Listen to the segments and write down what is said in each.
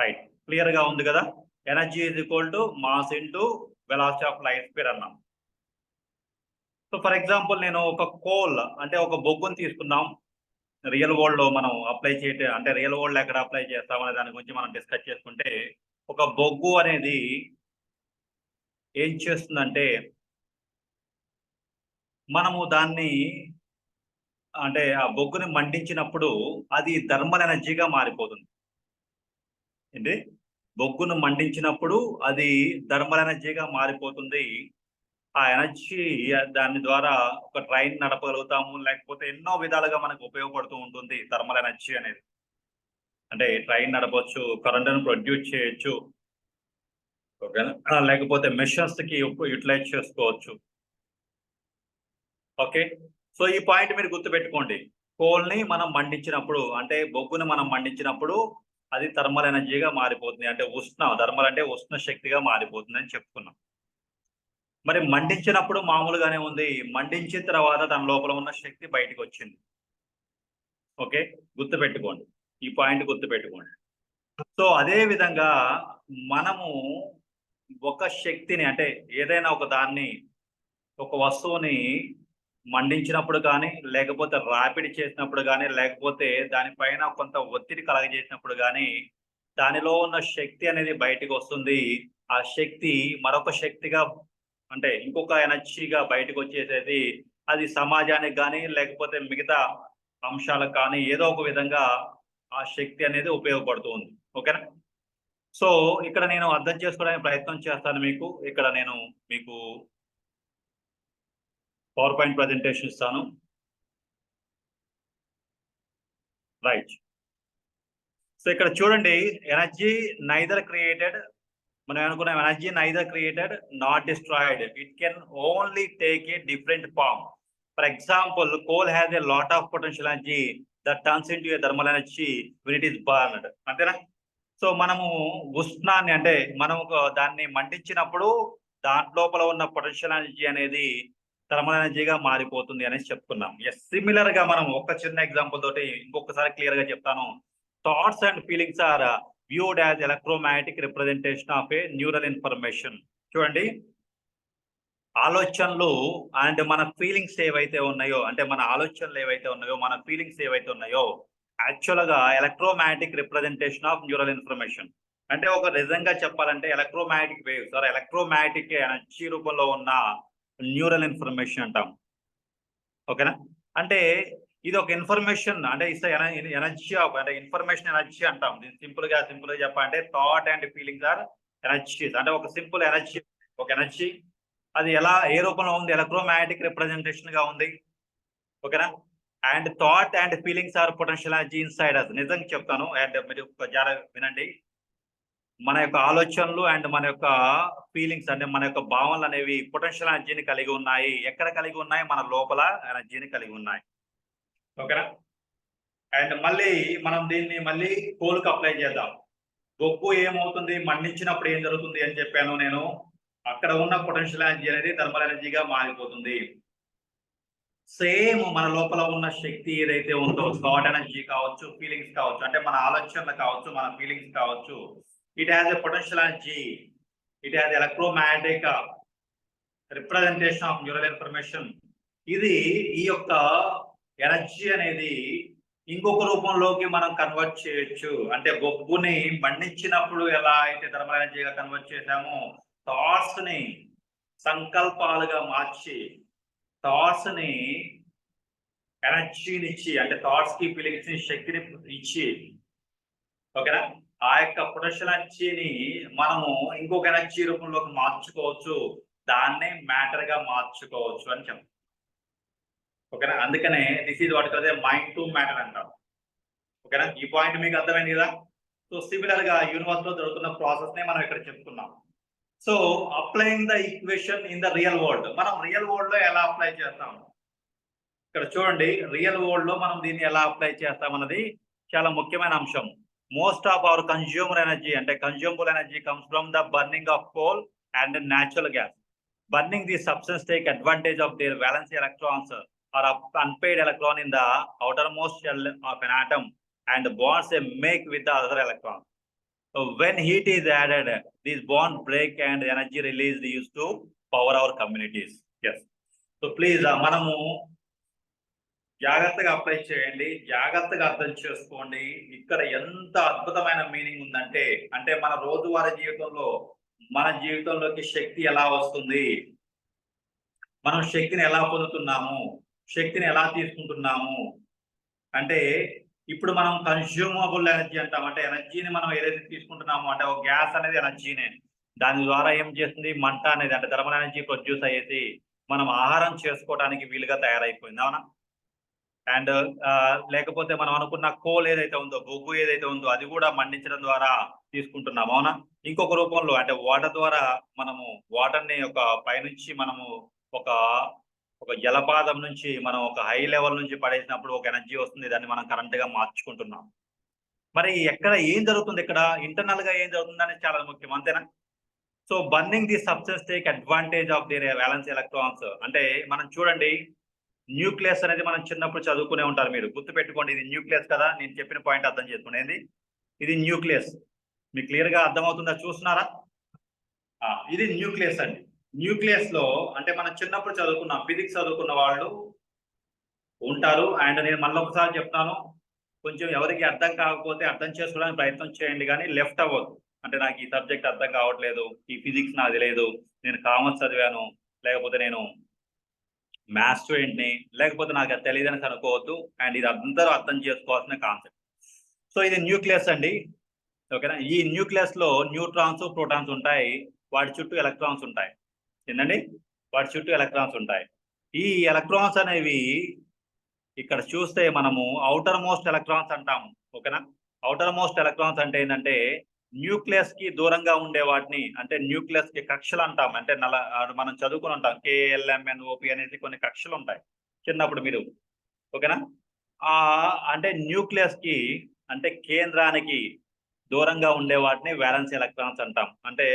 Right, clear గా ఉంది కదా. Energy is equal to mass into velocity of light speed అన్నాం. సో ఫర్ ఎగ్జాంపుల్ నేను ఒక కోల్ అంటే ఒక బొగ్గును తీసుకున్నాం. రియల్ వరల్డ్ లో మనం అప్లై చేయటం అంటే రియల్ వరల్డ్ ఎక్కడ అప్లై చేస్తామనే దాని గురించి మనం డిస్కస్ చేసుకుంటే, ఒక బొగ్గు అనేది ఏం చేస్తుందంటే మనము దాన్ని అంటే ఆ బొగ్గుని మండించినప్పుడు అది థర్మల్ ఎనర్జీగా మారిపోతుంది. ఏంటి, బొగ్గును మండించినప్పుడు అది థర్మల్ ఎనర్జీగా మారిపోతుంది. ఆ ఎనర్జీ దాని ద్వారా ఒక ట్రైన్ నడపగలుగుతాము, లేకపోతే ఎన్నో విధాలుగా మనకు ఉపయోగపడుతూ ఉంటుంది థర్మల్ ఎనర్జీ అనేది. అంటే ట్రైన్ నడపవచ్చు, కరెంటును ప్రొడ్యూస్ చేయొచ్చు, ఓకేనా, లేకపోతే మెషిన్స్ కి యూటిలైజ్ చేసుకోవచ్చు. ఓకే, సో ఈ పాయింట్ మీరు గుర్తుపెట్టుకోండి. కోల్ ని మనం మండించినప్పుడు అంటే బొగ్గుని మనం మండించినప్పుడు అది థర్మల్ ఎనర్జీగా మారిపోతుంది. అంటే థర్మల్ అంటే ఉష్ణ శక్తిగా మారిపోతుంది అని చెప్పుకున్నాం. మరి మండించినప్పుడు మామూలుగానే ఉంది, మండించిన తర్వాత దాని లోపల ఉన్న శక్తి బయటకు వచ్చింది. ఓకే, గుర్తుపెట్టుకోండి, ఈ పాయింట్ గుర్తుపెట్టుకోండి. సో అదే విధంగా మనము ఒక శక్తిని అంటే ఏదైనా ఒక దాన్ని, ఒక వస్తువుని మండించినప్పుడు కానీ, లేకపోతే రాపిడి చేసినప్పుడు కానీ, లేకపోతే దానిపైన కొంత ఒత్తిడి కలగజేసినప్పుడు కానీ దానిలో ఉన్న శక్తి అనేది బయటకు వస్తుంది. ఆ శక్తి మరొక శక్తిగా అంటే ఇంకొక ఎనర్జీగా బయటకు వచ్చేసేది. అది సమాజానికి కానీ, లేకపోతే మిగతా అంశాలకు కానీ ఏదో ఒక విధంగా ఆ శక్తి అనేది ఉపయోగపడుతూ ఉంది. ఓకేనా. సో ఇక్కడ నేను అర్థం చేసుకోవడానికి ప్రయత్నం చేస్తాను మీకు. ఇక్కడ నేను మీకు పవర్ పాయింట్ ప్రజెంటేషన్ ఇస్తాను. రైట్, సో ఇక్కడ చూడండి, ఎనర్జీ నైదర్ క్రియేటెడ్, మనం అనుకున్నాం energy neither created not destroyed, it can only take a different form. For example, coal has a lot of potential energy that turns into a thermal energy when it is burned. అంతేనా. So మనము ఉష్ణాన్ని అంటే మనము దాన్ని మండించినప్పుడు దాంట్లోపల ఉన్న potential energy అనేది thermal ఎనర్జీగా మారిపోతుంది అనేసి చెప్పుకున్నాం. సిమిలర్ గా మనం ఒక చిన్న ఎగ్జాంపుల్ తోటి ఇంకొకసారి క్లియర్ గా చెప్తాను. Thoughts and feelings are viewed as electromagnetic representation of a neural information. చూడండి, ఆలోచనలు అండ్ మన ఫీలింగ్స్ ఏవైతే ఉన్నాయో, అంటే మన ఆలోచనలు ఏవైతే ఉన్నాయో, మన ఫీలింగ్స్ ఏవైతే ఉన్నాయో, యాక్చువల్ గా electromagnetic representation of neural information. అంటే ఒక నిజంగా చెప్పాలంటే electromagnetic waves or electromagnetic energy రూపంలో ఉన్న న్యూరల్ ఇన్ఫర్మేషన్ అంటాం. ఓకేనా. అంటే ఇది ఒక ఇన్ఫర్మేషన్ అంటే ఎనర్జీ ఆఫ్ అంటే ఇన్ఫర్మేషన్ ఎనర్జీ అంటాం. సింపుల్ గా చెప్పాలంటే thought and feelings are energies. అంటే ఒక సింపుల్ ఎనర్జీ, ఒక ఎనర్జీ అది ఎలా ఏ రూపంలో ఉంది, ఎలక్ట్రోమాగ్నెటిక్ రిప్రజెంటేషన్ గా ఉంది. ఓకేనా. And thought and feelings are potential energy inside us. నిజంగా చెప్తాను అండ్ మీరు వినండి. మన యొక్క ఆలోచనలు అండ్ మన యొక్క ఫీలింగ్స్ అంటే మన యొక్క భావనలు అనేవి పొటెన్షియల్ ఎనర్జీని కలిగి ఉన్నాయి. ఎక్కడ కలిగి ఉన్నాయి? మన లోపల ఎనర్జీని కలిగి ఉన్నాయి. ఓకేనా. అండ్ మళ్ళీ మనం దీన్ని మళ్ళీ కోల్కి అప్లై చేద్దాం. బొగ్గు ఏమవుతుంది, మండించినప్పుడు ఏం జరుగుతుంది అని చెప్పాను నేను. అక్కడ ఉన్న పొటెన్షియల్ ఎనర్జీ అనేది థర్మల్ ఎనర్జీగా మారిపోతుంది. సేమ్ మన లోపల ఉన్న శక్తి ఏదైతే ఉందో, థాట్ ఎనర్జీ కావచ్చు, ఫీలింగ్స్ కావచ్చు, అంటే మన ఆలోచనలు కావచ్చు, మన ఫీలింగ్స్ కావచ్చు, it has a potential energy, it has electromagnetic representation of neural information. ఇది ఈ యొక్క ఎనర్జీ అనేది ఇంకొక రూపంలోకి మనం కన్వర్ట్ చేయొచ్చు. అంటే బొగ్గుని మండించినప్పుడు ఎలా అయితే థర్మల్ ఎనర్జీగా కన్వర్ట్ చేశామో, థాట్స్ ని సంకల్పాలుగా మార్చి, థాట్స్ ని ఎనర్జీని ఇచ్చి, అంటే థాట్స్ కి ఫీలింగ్స్ ని శక్తిని ఇచ్చి, ఓకేనా, ఆ యొక్క పొటెన్షియల్ ఎనర్జీని మనము ఇంకొక ఎనర్జీ రూపంలోకి మార్చుకోవచ్చు. దాన్నే మ్యాటర్ గా మార్చుకోవచ్చు అని చెప్తాం. ఓకేనా. అందుకనే this is what called mind to matter అంటాం. ఓకేనా. ఈ పాయింట్ మీకు అర్థమైంది కదా. సో సిమిలర్ గా యూనివర్స్ లో జరుగుతున్న ప్రాసెస్ నే మనం ఇక్కడ చెప్తున్నాం. So applying the equation in the real world, మనం రియల్ వరల్డ్ లో ఎలా అప్లై చేస్తాం? ఇక్కడ చూడండి, రియల్ వరల్డ్ లో మనం దీన్ని ఎలా అప్లై చేస్తాం అన్నది చాలా ముఖ్యమైన అంశం. Most of our consumer energy అంటే consumable energy comes from the burning of coal and natural gas. Burning these substances take advantage of their valence electrons or unpaired electron in the outermost shell of an atom and bonds they make with the other electron. when heat is added, these bond break and energy released used to power our communities. Yes. So please మనము జాగ్రత్తగా apply చేయండి, జాగ్రత్తగా అర్థం చేసుకోండి. ఇక్కడ ఎంత అద్భుతమైన meaning ఉందంటే, అంటే మన రోజువారీ జీవితంలో మన జీవితంలోకి శక్తి ఎలా వస్తుంది, మనం శక్తిని ఎలా పొందుతున్నాము, శక్తిని ఎలా తీసుకుంటున్నాము అంటే, ఇప్పుడు మనం కన్స్యూమబుల్ ఎనర్జీ అంటాం. అంటే ఎనర్జీని మనం ఏదైతే తీసుకుంటున్నామో, అంటే ఒక గ్యాస్ అనేది ఎనర్జీనే, దాని ద్వారా ఏం చేస్తుంది, మంట అనేది అంటే థర్మల్ ఎనర్జీ ప్రొడ్యూస్ అయ్యేది మనం ఆహారం చేసుకోవడానికి వీలుగా తయారైపోయింది. అవునా? అండ్ లేకపోతే మనం అనుకున్న కోల్ ఏదైతే ఉందో, బొగ్గు ఏదైతే ఉందో, అది కూడా మండించడం ద్వారా తీసుకుంటున్నాం. అవునా? ఇంకొక రూపంలో అంటే వాటర్ ద్వారా మనము వాటర్ని ఒక పైనుంచి మనము ఒక జలపాతం నుంచి మనం ఒక హై లెవెల్ నుంచి పడేసినప్పుడు ఒక ఎనర్జీ వస్తుంది, దాన్ని మనం కరెంట్ గా మార్చుకుంటున్నాం. మరి ఎక్కడ ఏం జరుగుతుంది, ఇక్కడ ఇంటర్నల్ గా ఏం జరుగుతుంది అనేది చాలా ముఖ్యం, అంతేనా? So burning the substance take advantage of the violence electrons. అంటే మనం చూడండి, న్యూక్లియస్ అనేది మనం చిన్నప్పుడు చదువుకునే ఉంటారు, మీరు గుర్తు పెట్టుకోండి. ఇది న్యూక్లియస్ కదా, నేను చెప్పిన పాయింట్ అర్థం చేసుకునేది. ఇది న్యూక్లియస్, మీకు క్లియర్ గా అర్థమవుతుందా? చూస్తున్నారా? ఇది న్యూక్లియస్ అండి. న్యూక్లియస్ లో అంటే మనం చిన్నప్పుడు చదువుకున్న ఫిజిక్స్ చదువుకున్న వాళ్ళు ఉంటారు. అండ్ నేను మళ్ళీ ఒకసారి చెప్తాను, కొంచెం ఎవరికి అర్థం కాకపోతే అర్థం చేసుకోవడానికి ప్రయత్నం చేయండి, కానీ లెఫ్ట్ అవ్వద్దు. అంటే నాకు ఈ సబ్జెక్ట్ అర్థం కావట్లేదు, ఈ ఫిజిక్స్ నాకు తెలియదు, నేను కామర్స్ చదివాను, లేకపోతే నేను మ్యాథ్స్ స్టూడెంట్ని, లేకపోతే నాకు అది తెలియదని కనుక్కోవద్దు. అండ్ ఇది అందరూ అర్థం చేసుకోవాల్సిన కాన్సెప్ట్. సో ఇది న్యూక్లియస్ అండి, ఓకేనా? ఈ న్యూక్లియస్ లో న్యూట్రాన్స్, ప్రోటాన్స్ ఉంటాయి, వాటి చుట్టూ ఎలక్ట్రాన్స్ ఉంటాయి. ఏంటండి? వాటి చుట్టూ ఎలక్ట్రాన్స్ ఉంటాయి. ఈ ఎలక్ట్రాన్స్ అనేవి ఇక్కడ చూస్తే మనము అవుటర్ మోస్ట్ ఎలక్ట్రాన్స్ అంటాము, ఓకేనా? అవుటర్ మోస్ట్ ఎలక్ట్రాన్స్ అంటే ఏంటంటే న్యూక్లియస్ కి దూరంగా ఉండే వాటిని, అంటే న్యూక్లియస్ కి కక్షలు అంటాం. అంటే మనం చదువుకుని ఉంటాం, KLMNOP అనేసి కొన్ని కక్షలు ఉంటాయి చిన్నప్పుడు మీరు, ఓకేనా? అంటే న్యూక్లియస్ కి అంటే కేంద్రానికి దూరంగా ఉండే వాటిని వ్యాలెన్స్ ఎలక్ట్రాన్స్ అంటాం. అంటే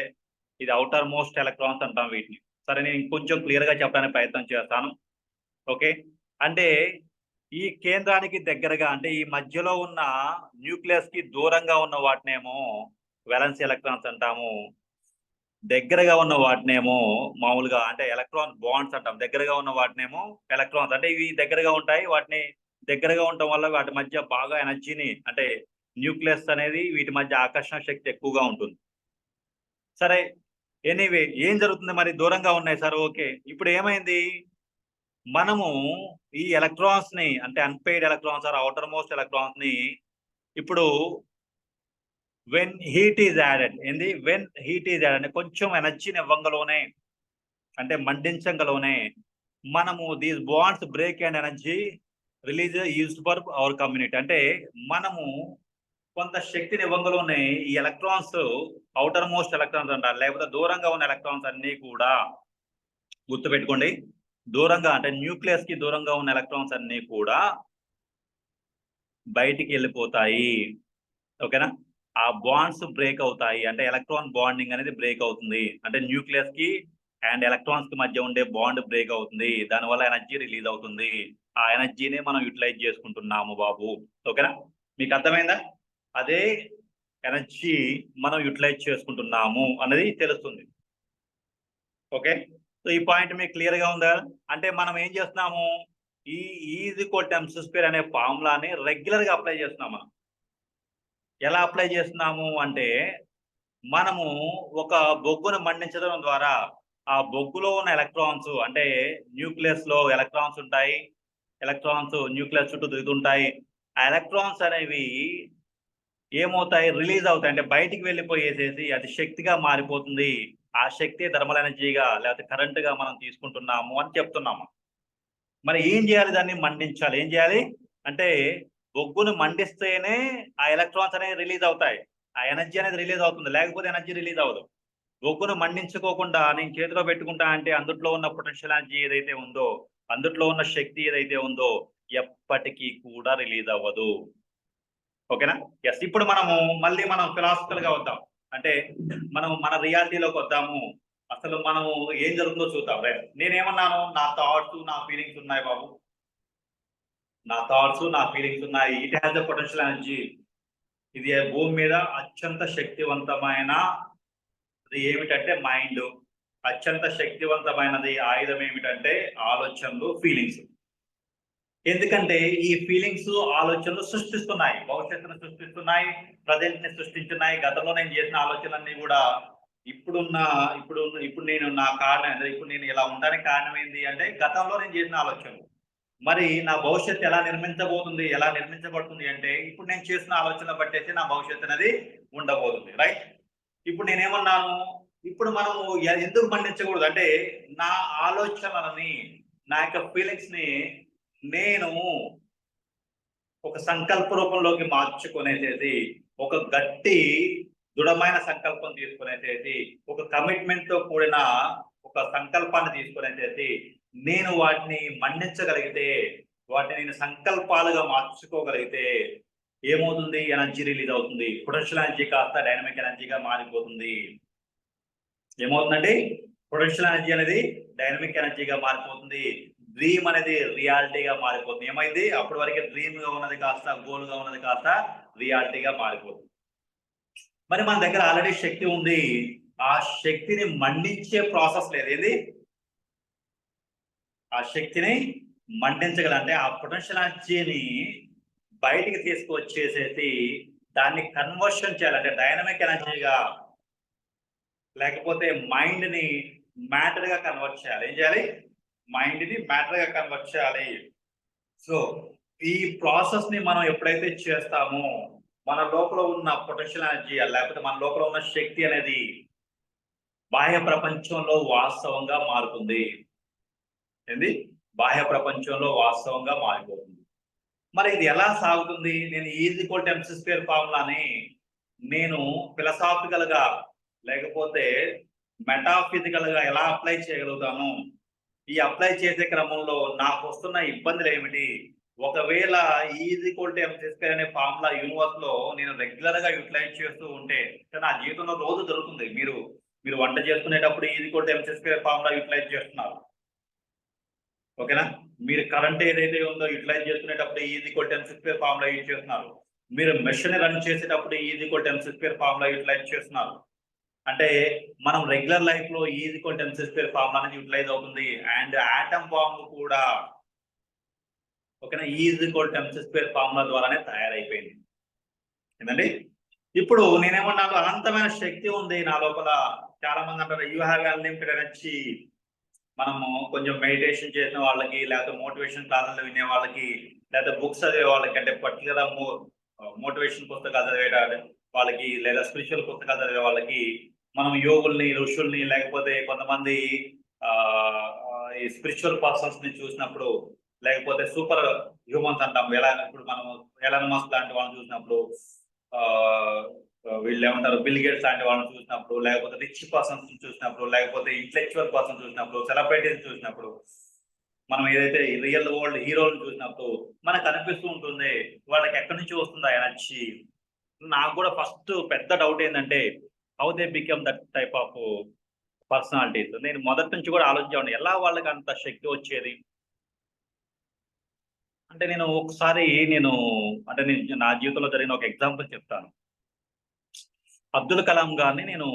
ఇది అవుటర్ మోస్ట్ ఎలక్ట్రాన్స్ అంటాం వీటిని. సరే, నేను ఇంకొంచెం క్లియర్ గా చెప్పడానికి ప్రయత్నం చేస్తాను. ఓకే, అంటే ఈ కేంద్రానికి దగ్గరగా అంటే ఈ మధ్యలో ఉన్న న్యూక్లియస్ కి దూరంగా ఉన్న వాటినేమో వ్యాలెన్స్ ఎలక్ట్రాన్స్ అంటాము, దగ్గరగా ఉన్న వాటినేమో మామూలుగా అంటే ఎలక్ట్రాన్ బాండ్స్ అంటాం. దగ్గరగా ఉన్న వాటినేమో ఎలక్ట్రాన్స్, అంటే ఇవి దగ్గరగా ఉంటాయి, వాటిని దగ్గరగా ఉండటం వల్ల వాటి మధ్య బాగా ఎనర్జీని, అంటే న్యూక్లియస్ అనేది వీటి మధ్య ఆకర్షణ శక్తి ఎక్కువగా ఉంటుంది. సరే, ఎనీవే ఏం జరుగుతుంది మరి, దూరంగా ఉన్నాయి సార్, ఓకే. ఇప్పుడు ఏమైంది, మనము ఈ ఎలక్ట్రాన్స్ ని అంటే unpaired electrons or outermost electrons ని ఇప్పుడు వెన్ హీట్ ఈజ్ యాడెడ్, ఏంది వెన్ హీట్ ఈజ్ యాడెడ్, కొంచెం ఎనర్జీని ఇవ్వంగలోనే అంటే మండించంగలోనే మనము these bonds break and energy release used for our community. అంటే మనము కొంత శక్తిని ఇవ్వంగలోనే ఈ ఎలక్ట్రాన్స్, అవుటర్ మోస్ట్ ఎలక్ట్రాన్స్ అంటారు, లేకపోతే దూరంగా ఉన్న ఎలక్ట్రాన్స్ అన్ని కూడా గుర్తుపెట్టుకోండి, దూరంగా అంటే న్యూక్లియస్ కి దూరంగా ఉన్న ఎలక్ట్రాన్స్ అన్ని కూడా బయటికి వెళ్ళిపోతాయి, ఓకేనా? ఆ బాండ్స్ బ్రేక్ అవుతాయి, అంటే ఎలక్ట్రాన్ బాండింగ్ అనేది బ్రేక్ అవుతుంది, అంటే న్యూక్లియస్ కి అండ్ ఎలక్ట్రాన్స్ కి మధ్య ఉండే బాండ్ బ్రేక్ అవుతుంది, దానివల్ల ఎనర్జీ రిలీజ్ అవుతుంది. ఆ ఎనర్జీనే మనం యూటిలైజ్ చేసుకుంటున్నాము బాబు, ఓకేనా? మీకు అర్థమైందా? అదే ఎనర్జీ మనం యూటిలైజ్ చేసుకుంటున్నాము అనేది తెలుస్తుంది. ఓకే, సో ఈ పాయింట్ మీకు క్లియర్ గా ఉందా? అంటే మనం ఏం చేస్తున్నాము, ఈ is equal to MC square అనే ఫార్ములాని రెగ్యులర్ గా అప్లై చేస్తున్నాం. మనం ఎలా అప్లై చేస్తున్నాము అంటే, మనము ఒక బొగ్గును మండించడం ద్వారా ఆ బొగ్గులో ఉన్న ఎలక్ట్రాన్స్, అంటే న్యూక్లియస్ లో ఎలక్ట్రాన్స్ ఉంటాయి, ఎలక్ట్రాన్స్ న్యూక్లియస్ చుట్టూ తిరుగుతుంటాయి. ఆ ఎలక్ట్రాన్స్ అనేవి ఏమవుతాయి, రిలీజ్ అవుతాయి, అంటే బయటికి వెళ్ళిపోయేసేసి అది శక్తిగా మారిపోతుంది. ఆ శక్తి థర్మల్ ఎనర్జీగా లేకపోతే కరెంట్ గా మనం తీసుకుంటున్నాము అని చెప్తున్నాము. మరి ఏం చేయాలి, దాన్ని మండించాలి. ఏం చేయాలి అంటే బొగ్గును మండిస్తేనే ఆ ఎలక్ట్రాన్స్ అనేవి రిలీజ్ అవుతాయి, ఆ ఎనర్జీ అనేది రిలీజ్ అవుతుంది, లేకపోతే ఎనర్జీ రిలీజ్ అవ్వదు. బొగ్గును మండించుకోకుండా నేను చేతిలో పెట్టుకుంటా అంటే అందుట్లో ఉన్న పొటెన్షియల్ ఎనర్జీ ఏదైతే ఉందో, అందుట్లో ఉన్న శక్తి ఏదైతే ఉందో ఎప్పటికీ కూడా రిలీజ్ అవ్వదు, ఓకేనా? ఎస్, ఇప్పుడు మళ్ళీ మనం ఫిలాసఫికల్ గా వద్దాం, అంటే మనం మన రియాలిటీలోకి వద్దాము. అసలు మనము ఏం జరుగుతుందో చూద్దాం. రైట్, నేనేమన్నాను, నా థాట్స్ నా ఫీలింగ్స్ ఉన్నాయి బాబు, నా థాట్స్ నా ఫీలింగ్స్ ఉన్నాయి, it has the potential energy, ఇది భూమి మీద అత్యంత శక్తివంతమైన ఏమిటంటే మైండ్. అత్యంత శక్తివంతమైనది ఆయుధం ఏమిటంటే ఆలోచనలు, ఫీలింగ్స్. ఎందుకంటే ఈ ఫీలింగ్స్, ఆలోచనలు సృష్టిస్తున్నాయి, భవిష్యత్తును సృష్టిస్తున్నాయి, ప్రజెంట్ ని సృష్టిస్తున్నాయి. గతంలో నేను చేసిన ఆలోచనలన్నీ కూడా ఇప్పుడు నేను నా కారణం, ఇప్పుడు నేను ఇలా ఉండడానికి కారణం ఏంటి అంటే గతంలో నేను చేసిన ఆలోచనలు. మరి నా భవిష్యత్తు ఎలా నిర్మించబోతుంది, ఎలా నిర్మించబడుతుంది అంటే ఇప్పుడు నేను చేసిన ఆలోచన బట్టేసి నా భవిష్యత్తు అనేది ఉండబోతుంది. రైట్? ఇప్పుడు నేనేమన్నాను, ఇప్పుడు మనము ఎందుకు మండించకూడదు అంటే నా ఆలోచనలని, నా యొక్క ఫీలింగ్స్ ని నేను ఒక సంకల్ప రూపంలోకి మార్చుకునేసేది, ఒక గట్టి దృఢమైన సంకల్పం తీసుకునేసేది, ఒక కమిట్మెంట్ తో కూడిన ఒక సంకల్పాన్ని తీసుకునేసేది, నేను వాటిని మండించగలిగితే, వాటిని నేను సంకల్పాలుగా మార్చుకోగలిగితే ఏమవుతుంది? ఎనర్జీ రిలీజ్ అవుతుంది. పొటెన్షియల్ ఎనర్జీ కాస్త డైనమిక్ ఎనర్జీగా మారిపోతుంది. ఏమవుతుందండి? పొటెన్షియల్ ఎనర్జీ అనేది డైనమిక్ ఎనర్జీగా మారిపోతుంది. డ్రీమ్ అనేది రియాలిటీగా మారిపోతుంది. ఏమైంది? అప్పటి వరకు డ్రీమ్ గా ఉన్నది కాస్త, గోల్ గా ఉన్నది కాస్త రియాలిటీగా మారిపోతుంది. మరి మన దగ్గర ఆల్రెడీ శక్తి ఉంది, ఆ శక్తిని మండించే ప్రాసెస్ లేదు. ఏది? ఆ శక్తిని మండించగలంటే ఆ పొటెన్షియల్ ఎనర్జీని బయటికి తీసుకువచ్చేసేసి దాన్ని కన్వర్షన్ చేయాలంటే డైనమిక్ ఎనర్జీగా, లేకపోతే మైండ్ ని మ్యాటర్ గా కన్వర్ట్ చేయాలి. ఏం చేయాలి? మైండ్ ని మ్యాటర్ గా కన్వర్ట్ చేయాలి. సో ఈ ప్రాసెస్ ని మనం ఎప్పుడైతే చేస్తామో మన లోపల ఉన్న పొటెన్షియల్ ఎనర్జీ, లేకపోతే మన లోపల ఉన్న శక్తి అనేది బాహ్య ప్రపంచంలో వాస్తవంగా మారుతుంది. ఏంది? బాహ్య ప్రపంచంలో వాస్తవంగా మారిపోతుంది. మరి ఇది ఎలా సాగుతుంది? నేను E=mc² ఫార్ములాని నేను ఫిలసాఫికల్ గా లేకపోతే మెటాఫిజికల్ గా ఎలా అప్లై చేయగలుగుతాను? ఈ అప్లై చేసే క్రమంలో నాకు వస్తున్న ఇబ్బందులు ఏమిటి? ఒకవేళ E=mc² అనే ఫార్ములా యూనివర్స్ లో నేను రెగ్యులర్ గా యూటిలైజ్ చేస్తూ ఉంటే, నా జీవితంలో రోజు జరుగుతుంది. మీరు వంట చేసుకునేటప్పుడు E=mc² ఫార్ములా యూటిలైజ్ చేస్తున్నారు. ఓకేనా? మీరు కరెంట్ ఏదైతే ఉందో యూటిలైజ్ చేసుకునేటప్పుడు E=mc² ఫార్ములా యూజ్ చేస్తున్నారు. మీరు మెషిన్ రన్ చేసేటప్పుడు E=mc² ఫార్ములా యూటిలైజ్ చేస్తున్నారు. అంటే మనం రెగ్యులర్ లైఫ్ లో E=mc² ఫార్ములా అనేది యూటిలైజ్ అవుతుంది. అండ్ ఆటమ్ బాంబ్ కూడా ఓకేనా E=mc² ఫార్ములా ద్వారానే తయారైపోయింది. ఏంటండి? ఇప్పుడు నేనేమన్నాను, అనంతమైన శక్తి ఉంది నా లోపల. చాలా మంది అంటారు యూ హ్యావ్ అన్లిమిటెడ్ ఎనర్జీ. మనము కొంచెం మెడిటేషన్ చేసిన వాళ్ళకి, లేకపోతే మోటివేషన్ క్లాసులు వినే వాళ్ళకి, లేకపోతే బుక్స్ చదివే వాళ్ళకి, అంటే పర్టికులర్ మోటివేషన్ పుస్తకాలు చదివే వాళ్ళకి, లేదా స్పిరిచువల్ పుస్తకాలు చదివే వాళ్ళకి, మనం యోగుల్ని, ఋషుల్ని, లేకపోతే కొంతమంది ఈ స్పిరిచువల్ పర్సన్స్ ని చూసినప్పుడు, లేకపోతే సూపర్ హ్యూమన్స్ అంటాం. ఇప్పుడు మనం ఎలాన్ మస్క్ లాంటి వాళ్ళని చూసినప్పుడు, వీళ్ళు ఏమంటారు, బిల్ గేట్స్ లాంటి వాళ్ళని చూసినప్పుడు, లేకపోతే రిచ్ పర్సన్స్ చూసినప్పుడు, లేకపోతే ఇంటెలెక్చువల్ పర్సన్ చూసినప్పుడు, సెలబ్రిటీస్ చూసినప్పుడు, మనం ఏదైతే రియల్ వరల్డ్ హీరోలను చూసినప్పుడు మనకు అనిపిస్తూ ఉంటుంది వాళ్ళకి ఎక్కడి నుంచి వస్తుందా ఎనర్జీ. నాకు కూడా ఫస్ట్ పెద్ద డౌట్ ఏంటంటే how they become that type of personalities. నేను మొదటి నుంచి కూడా ఆలోచించాను ఎలా వాళ్ళకి అంత శక్తి వచ్చేది. అంటే నేను నా జీవితంలో జరిగిన ఒక ఎగ్జాంపుల్ చెప్తాను. అబ్దుల్ కలాం గారిని నేను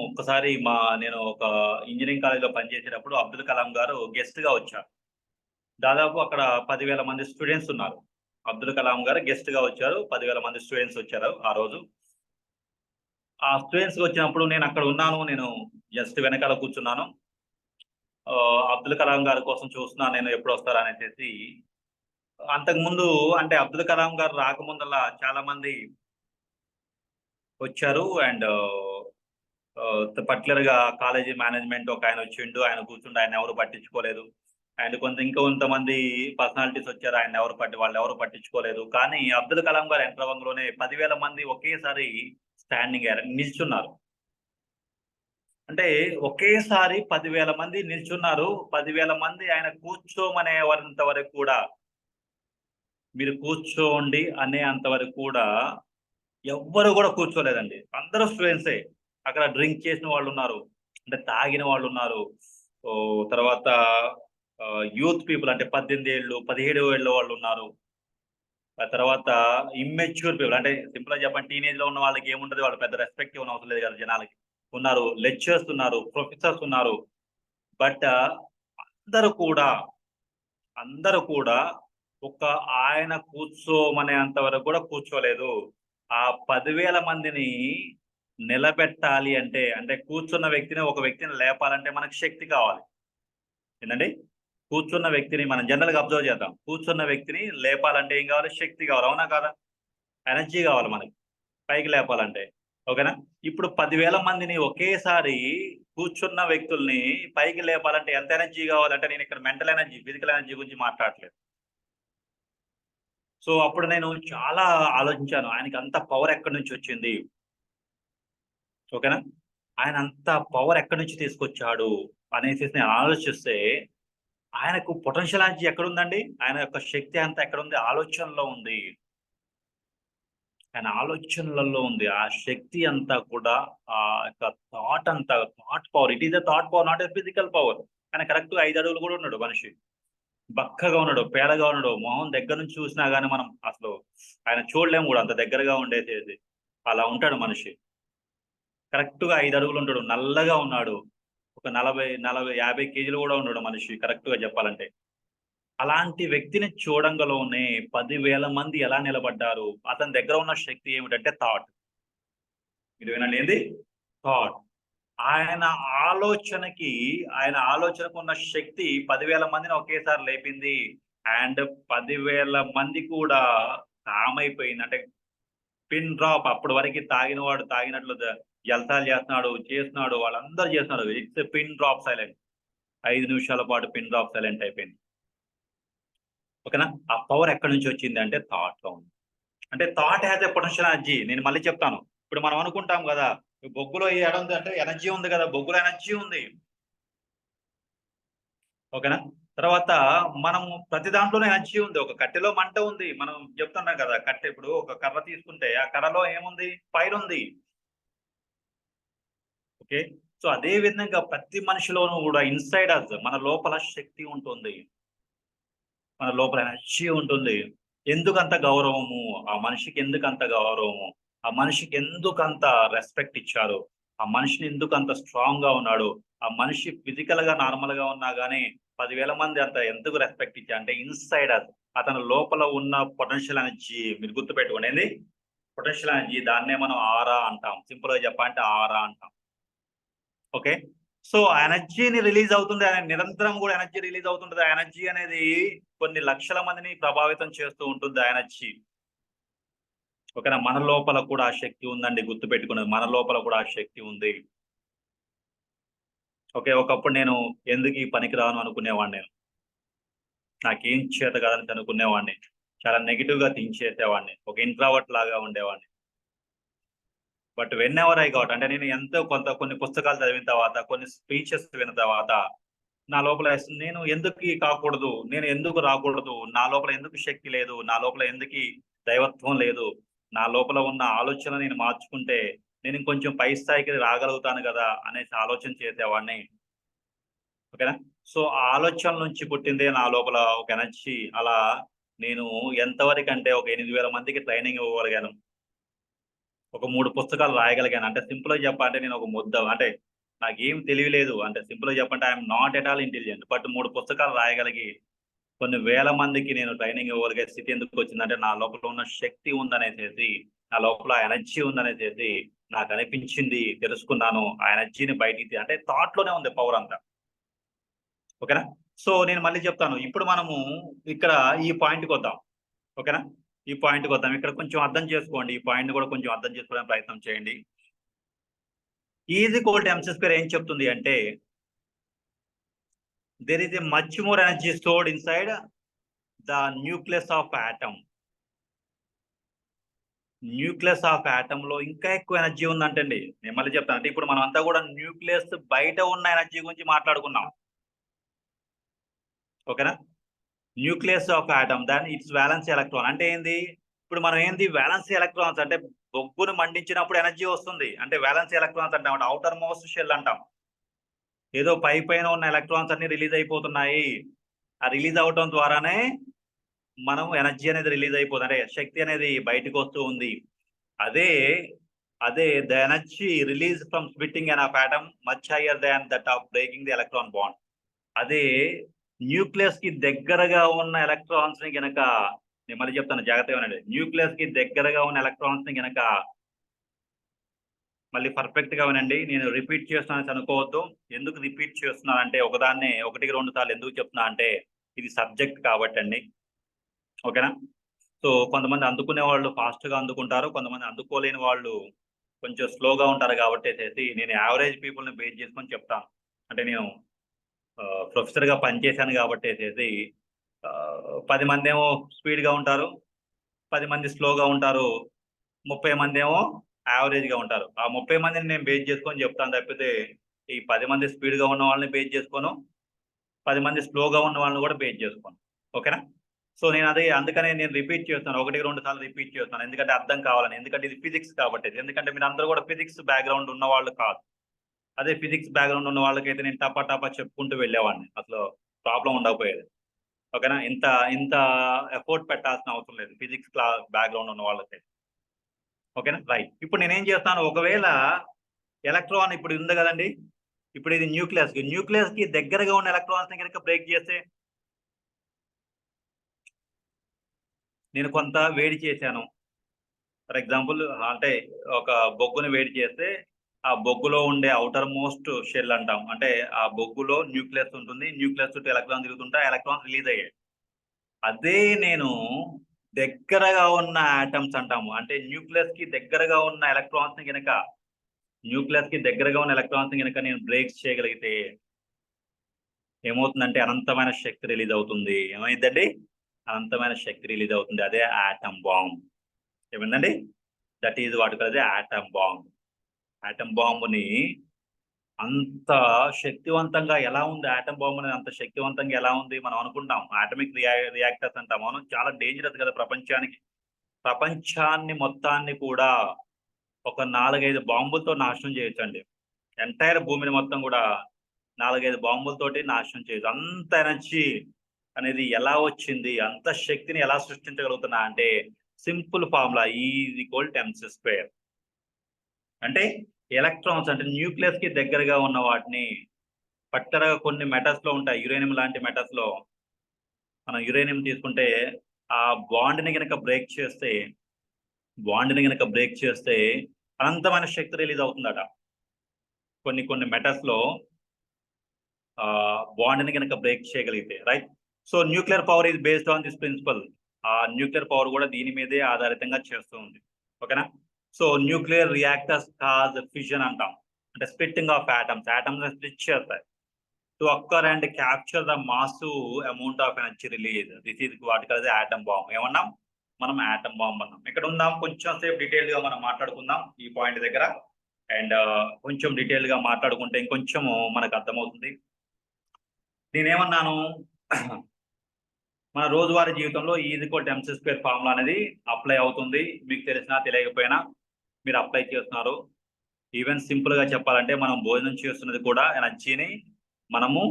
ఒక ఇంజనీరింగ్ కాలేజ్ లో పనిచేసేటప్పుడు అబ్దుల్ కలాం గారు గెస్ట్ గా వచ్చారు. దాదాపు అక్కడ 10,000 మంది స్టూడెంట్స్ ఉన్నారు. అబ్దుల్ కలాం గారు గెస్ట్ గా వచ్చారు. 10,000 మంది స్టూడెంట్స్ వచ్చారు ఆ రోజు. ఆ స్టూడెంట్స్ వచ్చినప్పుడు నేను అక్కడ ఉన్నాను. నేను జస్ట్ వెనకాల కూర్చున్నాను. అబ్దుల్ కలాం గారి కోసం చూస్తున్నాను నేను ఎప్పుడు వస్తారా అనేసి. అంతకుముందు అంటే అబ్దుల్ కలాం గారు రాకముందల్లా చాలా మంది వచ్చారు. అండ్ పర్టికులర్ గా కాలేజీ మేనేజ్మెంట్ ఒక ఆయన వచ్చిండు. ఆయన కూర్చుండి ఆయన ఎవరు పట్టించుకోలేదు. అండ్ కొంతమంది పర్సనాలిటీస్ వచ్చారు. వాళ్ళు ఎవరు పట్టించుకోలేదు. కానీ అబ్దుల్ కలాం గారు ఎంటర్ అవ్వడంలోనే 10,000 మంది ఒకేసారి స్టాండింగ్ నిల్చున్నారు. అంటే ఒకేసారి 10,000 మంది నిల్చున్నారు. 10,000 మంది ఆయన కూర్చోమనేంత వరకు కూడా, మీరు కూర్చోండి అనేంత వరకు కూడా ఎవ్వరు కూడా కూర్చోలేదండి. అందరూ స్టూడెంట్సే. అక్కడ డ్రింక్ చేసిన వాళ్ళు ఉన్నారు, అంటే తాగిన వాళ్ళు ఉన్నారు, తర్వాత యూత్ పీపుల్ అంటే 18 ఏళ్ళు 17 ఏళ్ళ వాళ్ళు ఉన్నారు. ఆ తర్వాత ఇమ్మెచ్యూర్ పీపుల్, అంటే సింపుల్ గా చెప్పండి, టీనేజ్ లో ఉన్న వాళ్ళకి ఏముంటది, వాళ్ళు పెద్ద రెస్పెక్ట్ ఇవ్వని అవసరం లేదు కదా జనాలకి. ఉన్నారు, లెక్చరర్స్ ఉన్నారు, ప్రొఫెసర్స్ ఉన్నారు. బట్ అందరూ కూడా అందరూ కూడా ఒక ఆయన కూర్చోమనేంత వరకు కూడా కూర్చోలేదు. ఆ 10,000 మందిని నిలబెట్టాలి అంటే, అంటే కూర్చున్న వ్యక్తిని, ఒక వ్యక్తిని లేపాలంటే మనకు శక్తి కావాలి. ఏందండి? కూర్చున్న వ్యక్తిని మనం జనరల్‌గా అబ్జర్వ్ చేద్దాం. కూర్చున్న వ్యక్తిని లేపాలంటే ఏం కావాలి? శక్తి కావాలి. అవునా కాదా? ఎనర్జీ కావాలి మనకి పైకి లేపాలంటే. ఓకేనా? ఇప్పుడు 10,000 మందిని ఒకేసారి కూర్చున్న వ్యక్తుల్ని పైకి లేపాలంటే ఎంత ఎనర్జీ కావాలంటే, నేను ఇక్కడ మెంటల్ ఎనర్జీ, ఫిజికల్ ఎనర్జీ గురించి మాట్లాడట్లేదు. సో, అప్పుడు నేను చాలా ఆలోచించాను. ఆయనకి అంత పవర్ ఎక్కడి నుంచి వచ్చింది? ఓకేనా? ఆయన అంత పవర్ ఎక్కడి నుంచి తీసుకొచ్చాడు? అనేసేసి నేను ఆలోచిస్తే, ఆయనకు పొటెన్షియల్ ఎనర్జీ ఎక్కడుందండి? ఆయన యొక్క శక్తి అంతా ఎక్కడుంది? ఆలోచనలో ఉంది. ఆయన ఆలోచనలలో ఉంది. ఆ శక్తి అంతా కూడా యొక్క thought power. It is a thought power, not a physical power. ఆయన కరెక్ట్‌గా 5 అడుగులు కూడా ఉన్నాడు మనిషి. బక్కగా ఉన్నాడు, పేలగా ఉన్నాడు. మొహం దగ్గర నుంచి చూసినా గాని మనం అసలు ఆయన చూడలేము గూడా, అంత దగ్గరగా ఉండేసేది. అలా ఉంటాడు మనిషి. కరెక్ట్‌గా 5 అడుగులు ఉంటాడు. నల్లగా ఉన్నాడు. ఒక 40, 50 కేజీలు గూడా ఉండడు మనిషి కరెక్ట్‌గా చెప్పాలంటే. అలాంటి వ్యక్తిని చూడంగలోనే 10,000 మంది ఎలా నిలబడ్డారు? అతని దగ్గర ఉన్న శక్తి ఏమిటంటే థాట్. మీరు వినండి, ఏంది? థాట్. ఆయన ఆలోచనకి, ఆయన ఆలోచనకున్న శక్తి 10,000 మందిని ఒకేసారి లేపింది. అండ్ 10,000 మంది కూడా కామ్ అయిపోయింది. అంటే పిన్ డ్రాప్. అప్పటి వరకి తాగినవాడు తాగినట్లు జలసాలు చేస్తున్నాడు. వాళ్ళందరూ చేస్తున్నారు. It's pin drop silent. 5 నిమిషాల పాటు పిన్ డ్రాప్ సైలెంట్ అయిపోయింది. ఓకేనా? ఆ పవర్ ఎక్కడి నుంచి వచ్చింది అంటే థాట్‌లో ఉంది. అంటే thought has a potential energy. నేను మళ్ళీ చెప్తాను. ఇప్పుడు మనం అనుకుంటాం గదా! బొగ్గులో ఈ ఎడ ఉంది అంటే ఎనర్జీ ఉంది గదా! బొగ్గులో ఎనర్జీ ఉంది. ఓకేనా? తర్వాత మనము ప్రతి దాంట్లోనే ఎనర్జీ ఉంది. ఒక కట్టెలో మంట ఉంది. మనం చెప్తున్నాం కదా! కట్టె, ఇప్పుడు ఒక కర్ర తీసుకుంటే ఆ కర్రలో ఏముంది? ఫైర్ ఉంది. ఓకే. సో, అదే విధంగా ప్రతి మనిషిలోనూ గూడా ఇన్‌సైడ్ అస్, మన లోపల శక్తి ఉంటుంది. మన లోపల ఎనర్జీ ఉంటుంది. ఎందుకంత గౌరవము? ఆ మనిషికి ఎందుకంత గౌరవము? ఆ మనిషికి ఎందుకంత రెస్పెక్ట్ ఇచ్చారు? ఆ మనిషిని ఎందుకంత స్ట్రాంగ్‌గా ఉన్నాడు? ఆ మనిషి ఫిజికల్‌గా నార్మల్‌గా ఉన్నా గాని 10,000 మంది అంత ఎందుకు రెస్పెక్ట్ ఇచ్చారు? అంటే ఇన్‌సైడ్ అస్, అతని లోపల ఉన్న పొటెన్షియల్ ఎనర్జీ. మీరు గుర్తుపెట్టుకోండి, ఏంది? Potential energy. దాన్నే మనం ఆరా అంటాం. సింపుల్‌గా చెప్పాలంటే ఆరా అంటాం. ఓకే. సో, ఆ ఎనర్జీని రిలీజ్ అవుతుంది. ఆయన నిరంతరం గూడా ఎనర్జీ రిలీజ్ అవుతుంటది. ఆ ఎనర్జీ అనేది కొన్ని లక్షల మందిని ప్రభావితం చేస్తూ ఉంటుంది ఆ ఎనర్జీ. ఓకేనా? మన లోపల కూడా ఆ శక్తి ఉందండి, గుర్తుపెట్టుకున్నది. మన లోపల కూడా ఆ శక్తి ఉంది. ఓకే. ఒకప్పుడు నేను ఎందుకు ఈ పనికి రాను అనుకునేవాడిని నేను. నాకేం చేత కాదని అనుకునేవాడిని. చాలా నెగెటివ్‌గా థింక్ చేసేవాడిని. ఒక ఇంట్రావర్ట్ లాగా ఉండేవాడిని. But when ever I got, అంటే నేను ఎంతో కొంత కొన్ని పుస్తకాలు చదివిన తర్వాత, కొన్ని స్పీచెస్ విన్న తర్వాత నా లోపల నేను ఎందుకు కాకూడదు? నేను ఎందుకు రాకూడదు? నా లోపల ఎందుకు శక్తి లేదు? నా లోపల ఎందుకీ దైవత్వం లేదు? నా లోపల ఉన్న ఆలోచన నేను మార్చుకుంటే, నేను ఇంకొంచెం పై స్థాయికి రాగలుగుతాను గదా! అనేసి ఆలోచన చేసేవాడిని. ఓకేనా? సో, ఆ ఆలోచనల నుంచి పుట్టిందే నా లోపల ఒక ఎనర్జీ. అలా నేను ఎంతవరకంటే ఒక 8,000 మందికి ట్రైనింగ్ ఇవ్వగలిగాను. ఒక 3 పుస్తకాలు రాయగలిగాను. అంటే సింపుల్‌గా చెప్పాలంటే నేను ఒక ముద్ద, అంటే నాకేం తెలివి లేదు. అంటే సింపుల్‌గా చెప్పంటే I am not at all intelligent. But 3 పుస్తకాలు రాయగలిగి కొన్ని వేల మందికి నేను ట్రైనింగ్ ఇవ్వగలిగే స్థితి ఎందుకొచ్చిందంటే, నా లోపల ఉన్న శక్తి ఉందనేసేసి, నా లోపల ఎనర్జీ ఉందనేసేసి నాకనిపించింది, తెలుసుకున్నాను. ఆ ఎనర్జీని బయటికి అంటే థాట్‌లోనే ఉంది పవర్ అంతా. ఓకేనా? సో, నేను మళ్ళీ చెప్తాను. ఇప్పుడు మనము ఇక్కడ ఈ పాయింట్‌కొద్దాం. ఓకేనా? ఈ పాయింట్‌కొద్దాం. ఇక్కడ కొంచెం అర్థం చేసుకోండి. ఈ పాయింట్‌ని కూడా కొంచెం అర్థం చేసుకోవడానికి ప్రయత్నం చేయండి. Is equal to MC square ఏం చెప్తుంది అంటే, there is a much more energy stored inside the nucleus of atom. Nucleus of ఆటమ్‌లో ఇంకా ఎక్కువ ఎనర్జీ ఉందంటండి. నేను మళ్ళీ చెప్తాను. అంటే ఇప్పుడు మనమంతా కూడా న్యూక్లియస్ బయట ఉన్న ఎనర్జీ గురించి మాట్లాడుకున్నాం. ఓకేనా? Nucleus of atom than it's valence electron అంటే ఏంది? ఇప్పుడు మనం ఏంది, వాలెన్స్ ఎలక్ట్రాన్స్ అంటే బొగ్గును మండించినప్పుడు ఎనర్జీ వస్తుంది. అంటే వాలెన్స్ ఎలక్ట్రాన్స్ అంటాం. ఔటర్ మోస్ట్ షెల్ అంటాం. ఏదో పైన ఉన్న ఎలక్ట్రాన్స్ అన్ని రిలీజ్ అయిపోతున్నాయి. ఆ రిలీజ్ అవ్వటం ద్వారానే మనం ఎనర్జీ అనేది రిలీజ్ అయిపోతుంది, అంటే శక్తి అనేది బయటకు వస్తూ ఉంది. అదే అదే the energy release from splitting and of atom much higher than that of breaking the electron bond. అదే న్యూక్లియస్ కి దగ్గరగా ఉన్న ఎలక్ట్రాన్స్ ని గనక, నేను మళ్ళీ చెప్తాను జాగ్రత్తగా వినండి, న్యూక్లియస్ కి దగ్గరగా ఉన్న ఎలక్ట్రాన్స్ ని గనక, మళ్ళీ పర్ఫెక్ట్ గా వినండి, నేను రిపీట్ చేస్తున్నాను అనుకోవద్దు. ఎందుకు రిపీట్ చేస్తున్నాను అంటే, ఒకదాన్ని ఒకటికి 2 సార్లు ఎందుకు చెప్తున్నా అంటే, ఇది సబ్జెక్ట్ కాబట్టి అండి. ఓకేనా? సో కొంతమంది అందుకునే వాళ్ళు ఫాస్ట్ గా అందుకుంటారు, కొంతమంది అందుకోలేని వాళ్ళు కొంచెం స్లోగా ఉంటారు కాబట్టి నేను యావరేజ్ పీపుల్ ని బేస్ చేసుకొని చెప్తాను. అంటే నేను ప్రొఫెసర్ గా పనిచేశాను కాబట్టి 10 మంది ఏమో స్పీడ్ గా ఉంటారు, 10 మంది స్లోగా ఉంటారు, 30 మంది ఏమో యావరేజ్ గా ఉంటారు. ఆ 30 మందిని నేను బేస్ చేసుకొని చెప్తాను తప్పితే, ఈ 10 మంది స్పీడ్ గా ఉన్న వాళ్ళని బేస్ చేసుకోను, 10 మంది స్లోగా ఉన్న వాళ్ళని కూడా బేస్ చేసుకోను. ఓకేనా? సో నేను అందుకనే నేను రిపీట్ చేస్తాను, 1-2 సార్లు రిపీట్ చేస్తాను, ఎందుకంటే అర్థం కావాలని. ఎందుకంటే ఇది ఫిజిక్స్ కాబట్టి. ఎందుకంటే మీరు అందరూ కూడా ఫిజిక్స్ బ్యాక్గ్రౌండ్ ఉన్న వాళ్ళు కాదు. అదే ఫిజిక్స్ బ్యాక్గ్రౌండ్ ఉన్న వాళ్ళకైతే నేను టపా చెప్పుకుంటూ వెళ్ళేవాడిని, అసలు ప్రాబ్లం ఉండకపోయేది. ఓకేనా? ఇంత ఇంత ఎఫోర్ట్ పెట్టాల్సిన అవసరం లేదు ఫిజిక్స్ బ్యాక్గ్రౌండ్ ఉన్న వాళ్ళకైతే. ఓకేనా? రైట్. ఇప్పుడు నేనేం చేస్తాను, ఒకవేళ ఎలక్ట్రాన్ ఇప్పుడు ఉంది కదండి, ఇప్పుడు ఇది న్యూక్లియస్ కి దగ్గరగా ఉన్న ఎలక్ట్రాన్స్ ని కనుక బ్రేక్ చేస్తే, నేను కొంత వేడి చేశాను ఫర్ ఎగ్జాంపుల్, అంటే ఒక బొగ్గుని వేడి చేస్తే ఆ బొగ్గులో ఉండే అవుటర్ మోస్ట్ షెల్ అంటాం, అంటే ఆ బొగ్గులో న్యూక్లియస్ ఉంటుంది, న్యూక్లియస్ చుట్టూ ఎలక్ట్రాన్ తిరుగుతుంటే ఎలక్ట్రాన్స్ రిలీజ్ అయ్యాయి. అదే నేను దగ్గరగా ఉన్న ఆటమ్స్ అంటాము, అంటే న్యూక్లియస్ కి దగ్గరగా ఉన్న ఎలక్ట్రాన్స్ ని కనుక నేను బ్రేక్స్ చేయగలిగితే ఏమవుతుందంటే అనంతమైన శక్తి రిలీజ్ అవుతుంది. ఏమైందండి? అనంతమైన శక్తి రిలీజ్ అవుతుంది. అదే ఆటమ్ బాంబ్. ఏమైందండి? That is what called atom bomb. Atom బాంబుని అంత శక్తివంతంగా ఎలా ఉంది, ఆటమ్ బాంబ్ అనేది అంత శక్తివంతంగా ఎలా ఉంది మనం అనుకుంటాం, ఆటమిక్ రియాక్టర్స్ అంటాం. మనం చాలా డేంజరస్ కదా ప్రపంచాన్ని మొత్తాన్ని కూడా ఒక 4-5 బాంబులతో నాశనం చేయొచ్చండి. ఎంటైర్ భూమిని మొత్తం కూడా 4-5 బాంబులతోటి నాశనం చేయొచ్చు. అంత ఎనర్జీ అనేది ఎలా వచ్చింది, అంత శక్తిని ఎలా సృష్టించగలుగుతున్నా అంటే, సింపుల్ ఫార్ములా E=mc². అంటే ఎలక్ట్రాన్స్ అంటే న్యూక్లియస్ కి దగ్గరగా ఉన్న వాటిని, పర్టికులర్గా కొన్ని మెటల్స్ లో ఉంటాయి, యురేనియం లాంటి మెటల్స్ లో మనం యురేనియం తీసుకుంటే, ఆ బాండ్ ని గనక బ్రేక్ చేస్తే అనంతమైన శక్తి రిలీజ్ అవుతుందట. కొన్ని మెటల్స్ లో బాండ్ ని కనుక బ్రేక్ చేయగలిగితే, right? So nuclear power is based on this principle. ఆ న్యూక్లియర్ పవర్ కూడా దీని మీదే ఆధారితంగా చేస్తూ ఉంది. ఓకేనా? So nuclear reactors cause fission అంటాం, అంటే స్ప్లిట్టింగ్ ఆఫ్ ఆటమ్స్ స్ప్లిట్ చేస్తాయి to occur and capture the massive amount of energy release. This is what called atom bomb. ఏమన్నాం మనం? ఆటమ్ బాంబ్ అన్నాం. ఇక్కడ ఉందాం, కొంచెం సేపు డీటెయిల్ గా మనం మాట్లాడుకుందాం ఈ పాయింట్ దగ్గర. అండ్ కొంచెం డీటెయిల్ గా మాట్లాడుకుంటే ఇంకొంచెం మనకు అర్థమవుతుంది. నేనేమన్నాను, మన రోజువారీ జీవితంలో E=mc² ఫార్ములా అనేది అప్లై అవుతుంది. మీకు తెలిసినా తెలియకపోయినా మీరు అప్లై చేస్తున్నారు. ఈవెన్ సింపుల్ గా చెప్పాలంటే, మనం భోజనం చేస్తున్నది కూడా ఎనర్జీని మనము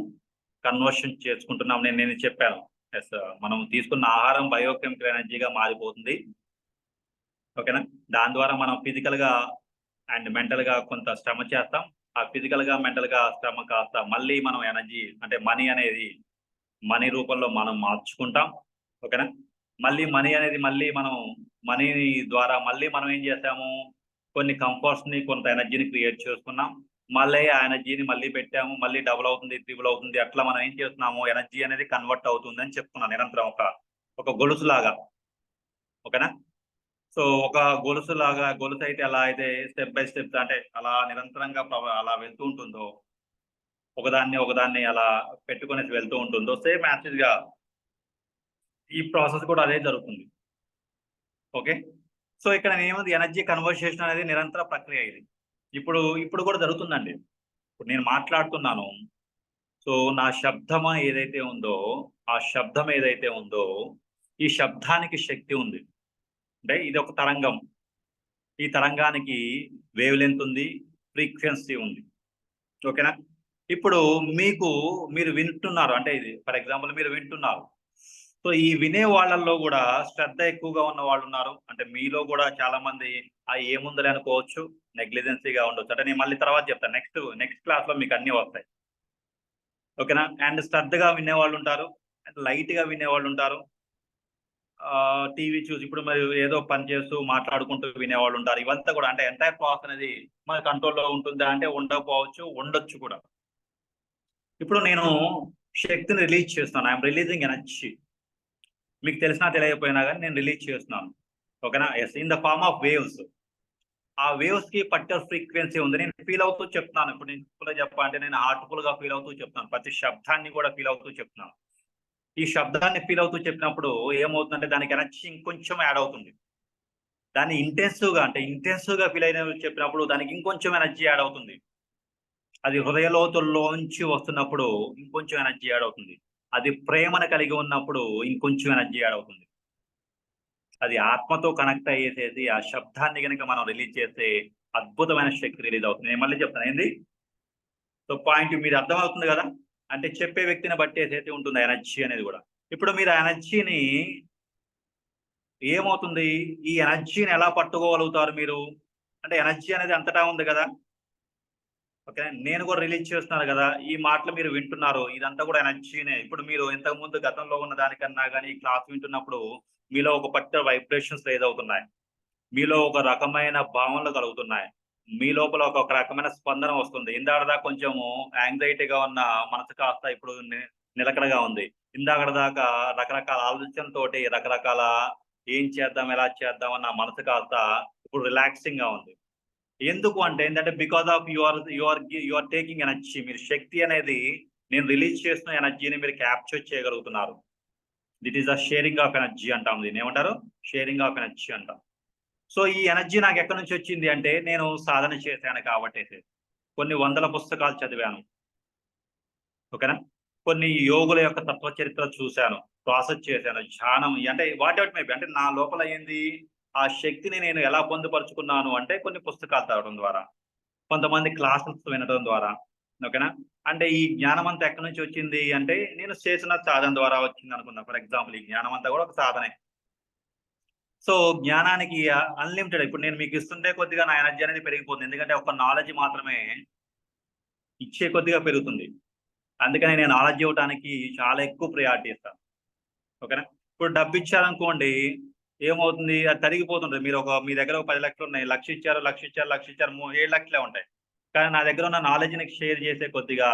కన్వర్షన్ చేసుకుంటున్నాం. నేను చెప్పాను, ఎస్, మనం తీసుకున్న ఆహారం బయోకెమికల్ ఎనర్జీగా మారిపోతుంది. ఓకేనా? దాని ద్వారా మనం ఫిజికల్ గా అండ్ మెంటల్ గా కొంత శ్రమ చేస్తాం. ఆ ఫిజికల్ గా మెంటల్ గా శ్రమ కాస్త మళ్ళీ మనం ఎనర్జీ, అంటే మనీ రూపంలో మనం మార్చుకుంటాం. ఓకేనా? మళ్ళీ మనీ ద్వారా మళ్ళీ మనం ఏం చేస్తాము, కొన్ని కంఫర్ట్స్ ని, కొంత ఎనర్జీని క్రియేట్ చేసుకున్నాం. మళ్ళీ ఆ ఎనర్జీని మళ్ళీ పెట్టాము, మళ్ళీ డబుల్ అవుతుంది, ట్రిపుల్ అవుతుంది. అట్లా మనం ఏం చేస్తున్నాము, ఎనర్జీ అనేది కన్వర్ట్ అవుతుంది అని చెప్తున్నాను నిరంతరం, ఒక గొలుసు లాగా. ఓకేనా? సో ఒక గొలుసు అయితే ఎలా అయితే స్టెప్ బై స్టెప్, అంటే అలా నిరంతరంగా అలా వెళ్తూ ఉంటుందో, ఒకదాన్ని అలా పెట్టుకునేసి వెళ్తూ ఉంటుందో, సేమ్ యాసిడ్ గా ఈ ప్రాసెస్ కూడా అదే జరుగుతుంది. ఓకే? సో ఇక్కడ ఏముంది, ఎనర్జీ కన్వర్సేషన్ అనేది నిరంతర ప్రక్రియ. ఇది ఇప్పుడు కూడా జరుగుతుందండి. ఇప్పుడు నేను మాట్లాడుతున్నాను, సో నా శబ్దం ఏదైతే ఉందో, ఆ శబ్దం ఏదైతే ఉందో, ఈ శబ్దానికి శక్తి ఉంది. అంటే ఇది ఒక తరంగం, ఈ తరంగానికి వేవ్ లెంత్ ఉంది, ఫ్రీక్వెన్సీ ఉంది. ఓకేనా? ఇప్పుడు మీరు వింటున్నారు, అంటే ఇది ఫర్ ఎగ్జాంపుల్ మీరు వింటున్నారు. సో ఈ వినే వాళ్ళల్లో కూడా శ్రద్ధ ఎక్కువగా ఉన్న వాళ్ళు ఉన్నారు. అంటే మీలో కూడా చాలా మంది ఏముందిలే అనుకోవచ్చు, నెగ్లిజెన్సీగా ఉండొచ్చు. అంటే నేను మళ్ళీ తర్వాత చెప్తాను. నెక్స్ట్ క్లాస్‌లో మీకు అన్నీ వస్తాయి. ఓకేనా? అండ్ శ్రద్ధగా వినేవాళ్ళు ఉంటారు. లైట్‌గా వినేవాళ్ళు ఉంటారు. టీవీ చూసి ఇప్పుడు మరి ఏదో పని చేస్తూ మాట్లాడుకుంటూ వినేవాళ్ళు ఉంటారు. ఇవంతా కూడా అంటే ఎంటైర్ ప్రాసెస్ అనేది మన కంట్రోల్‌లో ఉంటుందా అంటే ఉండకపోవచ్చు, ఉండొచ్చు కూడా. ఇప్పుడు నేను శక్తిని రిలీజ్ చేస్తున్నాను. I am releasing energy. మీకు తెలిసినా తెలియకపోయినా గాని నేను రిలీజ్ చేస్తున్నాను. ఓకేనా? Yes. In the form of waves. ఆ వేవ్స్‌కి పర్టిక్యులర్ ఫ్రీక్వెన్సీ ఉంది. నేను ఫీల్ అవుతూ చెప్తున్నాను. ఇప్పుడు నేను సింపుల్‌గా చెప్పాలంటే నేను హార్ట్‌ఫుల్‌గా ఫీల్ అవుతూ చెప్తున్నాను. ప్రతి శబ్దాన్ని కూడా ఫీల్ అవుతూ చెప్తున్నాను. ఈ శబ్దాన్ని ఫీల్ అవుతూ చెప్పినప్పుడు ఏమవుతుందంటే దానికి ఎనర్జీ ఇంకొంచెం యాడ్ అవుతుంది. దాన్ని ఇంటెన్సివ్‌గా ఫీల్ అయిన చెప్పినప్పుడు దానికి ఇంకొంచెం ఎనర్జీ యాడ్ అవుతుంది. అది హృదయ లోతుల్లోంచి వస్తున్నప్పుడు ఇంకొంచెం ఎనర్జీ యాడ్ అవుతుంది. అది ప్రేమను కలిగి ఉన్నప్పుడు ఇంకొంచెం ఎనర్జీ యాడ్ అవుతుంది. అది ఆత్మతో కనెక్ట్ అయ్యేసేసి ఆ శబ్దాన్ని గనుక మనం రిలీజ్ చేస్తే అద్భుతమైన శక్తి రిలీజ్ అవుతుంది. నేను మళ్ళీ చెప్తాను ఏంది? సో పాయింట్ మీరు అర్థమవుతుంది గదా! అంటే చెప్పే వ్యక్తిని బట్టేసేసి ఉంటుంది ఎనర్జీ అనేది గూడా. ఇప్పుడు మీరు ఆ ఎనర్జీని ఏమవుతుంది? ఈ ఎనర్జీని ఎలా పట్టుకోగలుగుతారు మీరు? అంటే ఎనర్జీ అనేది అంతటా ఉంది గదా! ఓకే. నేను కూడా రిలీజ్ చేస్తున్నాను గదా! ఈ మాటలు మీరు వింటున్నారు. ఇదంతా కూడా ఎనర్జీనే. ఇప్పుడు మీరు ఇంతకుముందు గతంలో ఉన్న దానికన్నా గాని ఈ క్లాస్ వింటున్నప్పుడు మీలో ఒక పర్టిక్యులర్ వైబ్రేషన్స్ రైజ్ అవుతున్నాయి. మీలో ఒక రకమైన భావనలు కలుగుతున్నాయి. మీ లోపల ఒక రకమైన స్పందన వస్తుంది. ఇందాకటిదాకా కొంచెము యాంగ్జైటీగా ఉన్న మనసు కాస్త ఇప్పుడు నిలకడగా ఉంది. ఇందాకటి దాకా రకరకాల ఆలోచనతోటి రకరకాల ఏం చేద్దాం? ఎలా చేద్దాం? అన్న మనసు కాస్త ఇప్పుడు రిలాక్సింగ్‌గా ఉంది. ఎందుకు అంటే ఏంటంటే because of you are taking energy. మీరు శక్తి అనేది నేను రిలీజ్ చేస్తున్న ఎనర్జీని మీరు క్యాప్చర్ చేయగలుగుతున్నారు. This is the sharing of energy అంటాం దీన్ని. ఏమంటారు? షేరింగ్ ఆఫ్ ఎనర్జీ అంటాం. సో ఈ ఎనర్జీ నాకెక్కడి నుంచి వచ్చింది అంటే నేను సాధన చేశాను కాబట్టేసి. కొన్ని వందల పుస్తకాలు చదివాను. ఓకేనా? కొన్ని యోగుల యొక్క తత్వ చరిత్ర చూశాను. ప్రాసెస్ చేశాను. ధ్యానం అంటే వాటెవర్ మేబీ అంటే నా లోపల ఏంది ఆ శక్తిని నేను ఎలా పొందుపరుచుకున్నాను అంటే కొన్ని పుస్తకాలు చదవడం ద్వారా. కొంతమంది క్లాసెస్ వినడం ద్వారా. ఓకేనా? అంటే ఈ జ్ఞానం అంతా ఎక్కడి నుంచి వచ్చింది అంటే నేను చేసిన సాధన ద్వారా వచ్చిందనుకుందాం. ఫర్ ఎగ్జాంపుల్ ఈ జ్ఞానం అంతా కూడా ఒక సాధనే. సో జ్ఞానానికి అన్‌లిమిటెడ్. ఇప్పుడు నేను మీకు ఇస్తుంటే కొద్దిగా నా ఎనర్జీ అనేది పెరిగిపోతుంది. ఎందుకంటే ఒక నాలెడ్జ్ మాత్రమే ఇచ్చే కొద్దిగా పెరుగుతుంది. అందుకని నేను నాలెడ్జ్ ఇవ్వటానికి చాలా ఎక్కువ ప్రయారిటీ ఇస్తాను. ఓకేనా? ఇప్పుడు డబ్బిచ్చారనుకోండి ఏమవుతుంది? అది తరిగిపోతుంటది. మీ దగ్గర ఒక 10,00,000 ఉన్నాయి. 1,00,000 ఇచ్చారు, 1,00,000 ఇచ్చారు, 1,00,000 ఇచ్చారు 7,00,000 ఉంటాయి. కానీ నా దగ్గర ఉన్న నాలెడ్జ్‌ని షేర్ చేసే కొద్దిగా,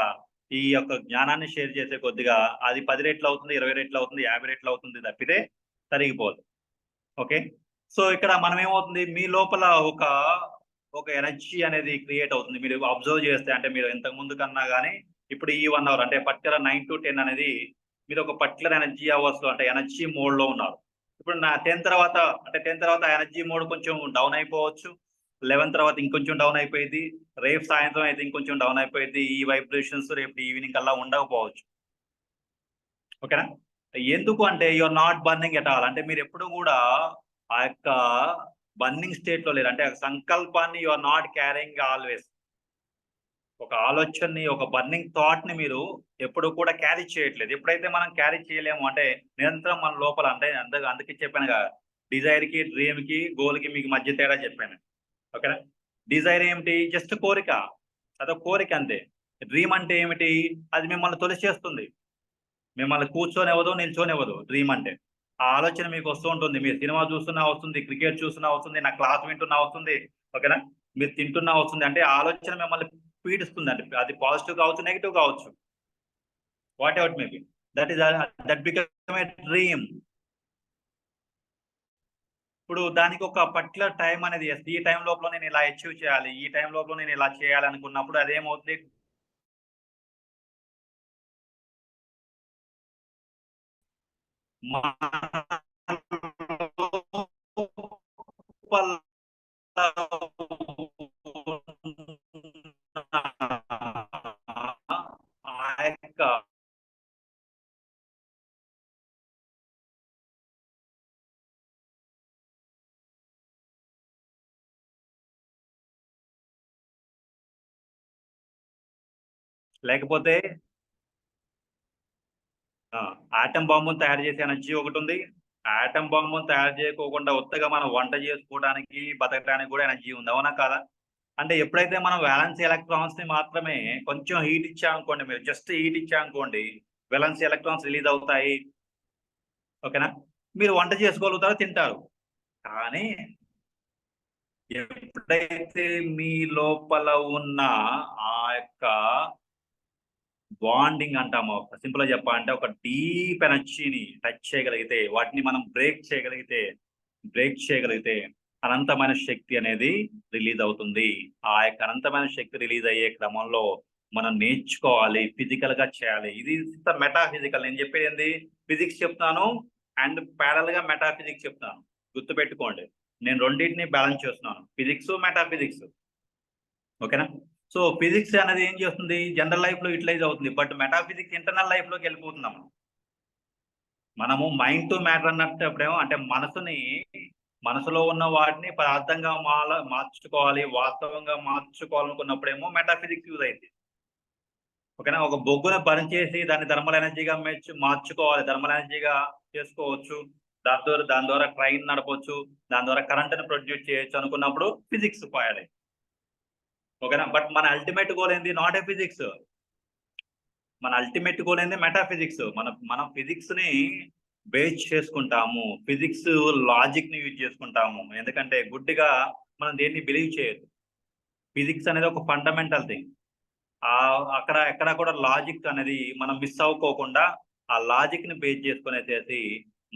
ఈ యొక్క జ్ఞానాన్ని షేర్ చేసే కొద్దిగా అది 10 రెట్లు అవుతుంది, 20 రెట్లు అవుతుంది, 50 రెట్లు అవుతుంది తప్పితే తరిగిపోదు. ఓకే. సో, ఇక్కడ మనమేమవుతుంది మీ లోపల ఒక ఎనర్జీ అనేది క్రియేట్ అవుతుంది. మీరు అబ్జర్వ్ చేస్తే అంటే మీరు ఇంతకు ముందు కన్నా గాని ఇప్పుడు ఈ 1 అవర్ అంటే పర్టిక్యులర్ 9-10 అనేది మీరు ఒక పర్టిక్యులర్ ఎనర్జీ అవర్స్‌లో అంటే ఎనర్జీ మోడ్‌లో ఉన్నారు. ఇప్పుడు నా 10 తర్వాత అంటే 10 తర్వాత ఎనర్జీ మోడ్ కొంచెం డౌన్ అయిపోవచ్చు. 11 తర్వాత ఇంకొంచెం డౌన్ అయిపోయిద్ది. రేపు సాయంత్రం అయితే ఇంకొంచెం డౌన్ అయిపోయిద్ది. ఈ వైబ్రేషన్స్ రేపు ఈవినింగ్ కల్లా ఉండకపోవచ్చు. ఓకేనా? ఎందుకు అంటే you are not burning at all. అంటే మీరెప్పుడు గూడా ఆ యొక్క బర్నింగ్ స్టేట్‌లో లేరు. అంటే ఆ సంకల్పాన్ని you are not carrying always. ఒక ఆలోచనని, ఒక బర్నింగ్ థాట్‌ని మీరు ఎప్పుడు కూడా క్యారీ చేయట్లేదు. ఎప్పుడైతే మనం క్యారీ చేయలేము అంటే నిరంతరం మన లోపల అంటే అందుకే చెప్పానుగా డిజైర్‌కి, డ్రీమ్‌కి, గోల్‌కి మీకు మధ్య తేడా చెప్పాను. ఓకేనా? డిజైర్ ఏమిటి? జస్ట్ కోరిక. అదొక కోరిక అంతే. డ్రీమ్ అంటే ఏమిటి? అది మిమ్మల్ని తొలిచేస్తుంది. మిమ్మల్ని కూర్చోనివ్వదు, నిల్చోనివ్వదు డ్రీమ్ అంటే. ఆ ఆలోచన మీకు వస్తూ ఉంటుంది. మీరు సినిమా చూస్తున్నా వస్తుంది, క్రికెట్ చూస్తున్నా వస్తుంది, నా క్లాస్ వింటున్నా వస్తుంది. ఓకేనా? మీరు తింటున్నా వస్తుంది. అంటే ఆ ఆలోచన మిమ్మల్ని పీడిస్తుందండి. అది పాజిటివ్ కావచ్చు, నెగెటివ్ కావచ్చు. What ever it may be. That is that become a dream. ఇప్పుడు దానికి ఒక పర్టిక్యులర్ టైమ్ అనేది ఈ టైమ్ లోపల నేను ఇలా అచీవ్ చేయాలి. ఈ టైమ్ లోపల నేను ఇలా చేయాలి అనుకున్నప్పుడు అదేమవుతుంది లోపల ఆ యొక్క లేకపోతే ఆటం బాంబును తయారు చేసే ఎనర్జీ ఒకటి ఉంది. ఆటం బాంబును తయారు చేయకోకుండా ఉత్తగా మనం వంట చేసుకోవడానికి, బతకడానికి కూడా ఎనర్జీ ఉంది. అవునా కాదా? అంటే ఎప్పుడైతే మనం వాలెన్స్ ఎలక్ట్రాన్స్ ని మాత్రమే కొంచెం హీట్ ఇచ్చామనుకోండి, మీరు జస్ట్ హీట్ ఇచ్చామనుకోండి, వాలెన్స్ ఎలక్ట్రాన్స్ రిలీజ్ అవుతాయి. ఓకేనా? మీరు వంట చేసుకోగలుగుతారో, తింటారు. కానీ ఎప్పుడైతే మీ లోపల ఉన్న ఆ యొక్క బాండింగ్ అంటాము, సింపుల్ గా చెప్పాలంటే ఒక డీప్ ఎనర్జీని టచ్ చేయగలిగితే, వాటిని మనం బ్రేక్ చేయగలిగితే అనంతమైన శక్తి అనేది రిలీజ్ అవుతుంది. ఆ యొక్క అనంతమైన శక్తి రిలీజ్ అయ్యే క్రమంలో మనం నేర్చుకోవాలి, ఫిజికల్ గా చేయాలి. ఇది మెటాఫిజికల్. నేను చెప్పేది ఏంది, ఫిజిక్స్ చెప్తాను అండ్ ప్యారల్ గా మెటాఫిజిక్స్ చెప్తాను. గుర్తుపెట్టుకోండి, నేను రెండింటిని బ్యాలెన్స్ చేస్తున్నాను, ఫిజిక్స్ మెటాఫిజిక్స్. ఓకేనా? సో ఫిజిక్స్ అనేది ఏం చేస్తుంది, జనరల్ లైఫ్ లో యూటిలైజ్ అవుతుంది, బట్ మెటాఫిజిక్స్ ఇంటర్నల్ లైఫ్ లోకి వెళ్ళిపోతున్నాము. మనము మైండ్ టు మ్యాటర్ అన్నప్పుడేమో అంటే మనసులో ఉన్న వాటిని పదార్థంగా మార్చుకోవాలి, వాస్తవంగా మార్చుకోవాలనుకున్నప్పుడేమో మెటాఫిజిక్స్ యూజ్ అయింది. ఓకేనా? ఒక బొగ్గును బర్న్ చేసి దాన్ని థర్మల్ ఎనర్జీగా మార్చుకోవాలి, థర్మల్ ఎనర్జీగా చేసుకోవచ్చు, దాని ద్వారా ట్రైన్ నడపవచ్చు, దాని ద్వారా కరెంట్ని ప్రొడ్యూస్ చేయొచ్చు అనుకున్నప్పుడు ఫిజిక్స్ పోయాలి. ఓకేనా? బట్ మన అల్టిమేట్ గోల్ ఏంది, నాట్ ఏ ఫిజిక్స్. మన అల్టిమేట్ గోల్ ఏంది, మెటాఫిజిక్స్. మనం ఫిజిక్స్ ని బేస్ చేసుకుంటాము, ఫిజిక్స్ లాజిక్ ని యూజ్ చేసుకుంటాము. ఎందుకంటే గుడ్డిగా మనం దేన్ని బిలీవ్ చేయొద్దు. ఫిజిక్స్ అనేది ఒక ఫండమెంటల్ థింగ్. అక్కడ ఎక్కడ కూడా లాజిక్ అనేది మనం మిస్ అవ్వకోకుండా ఆ లాజిక్ ని బేస్ చేసుకునేసి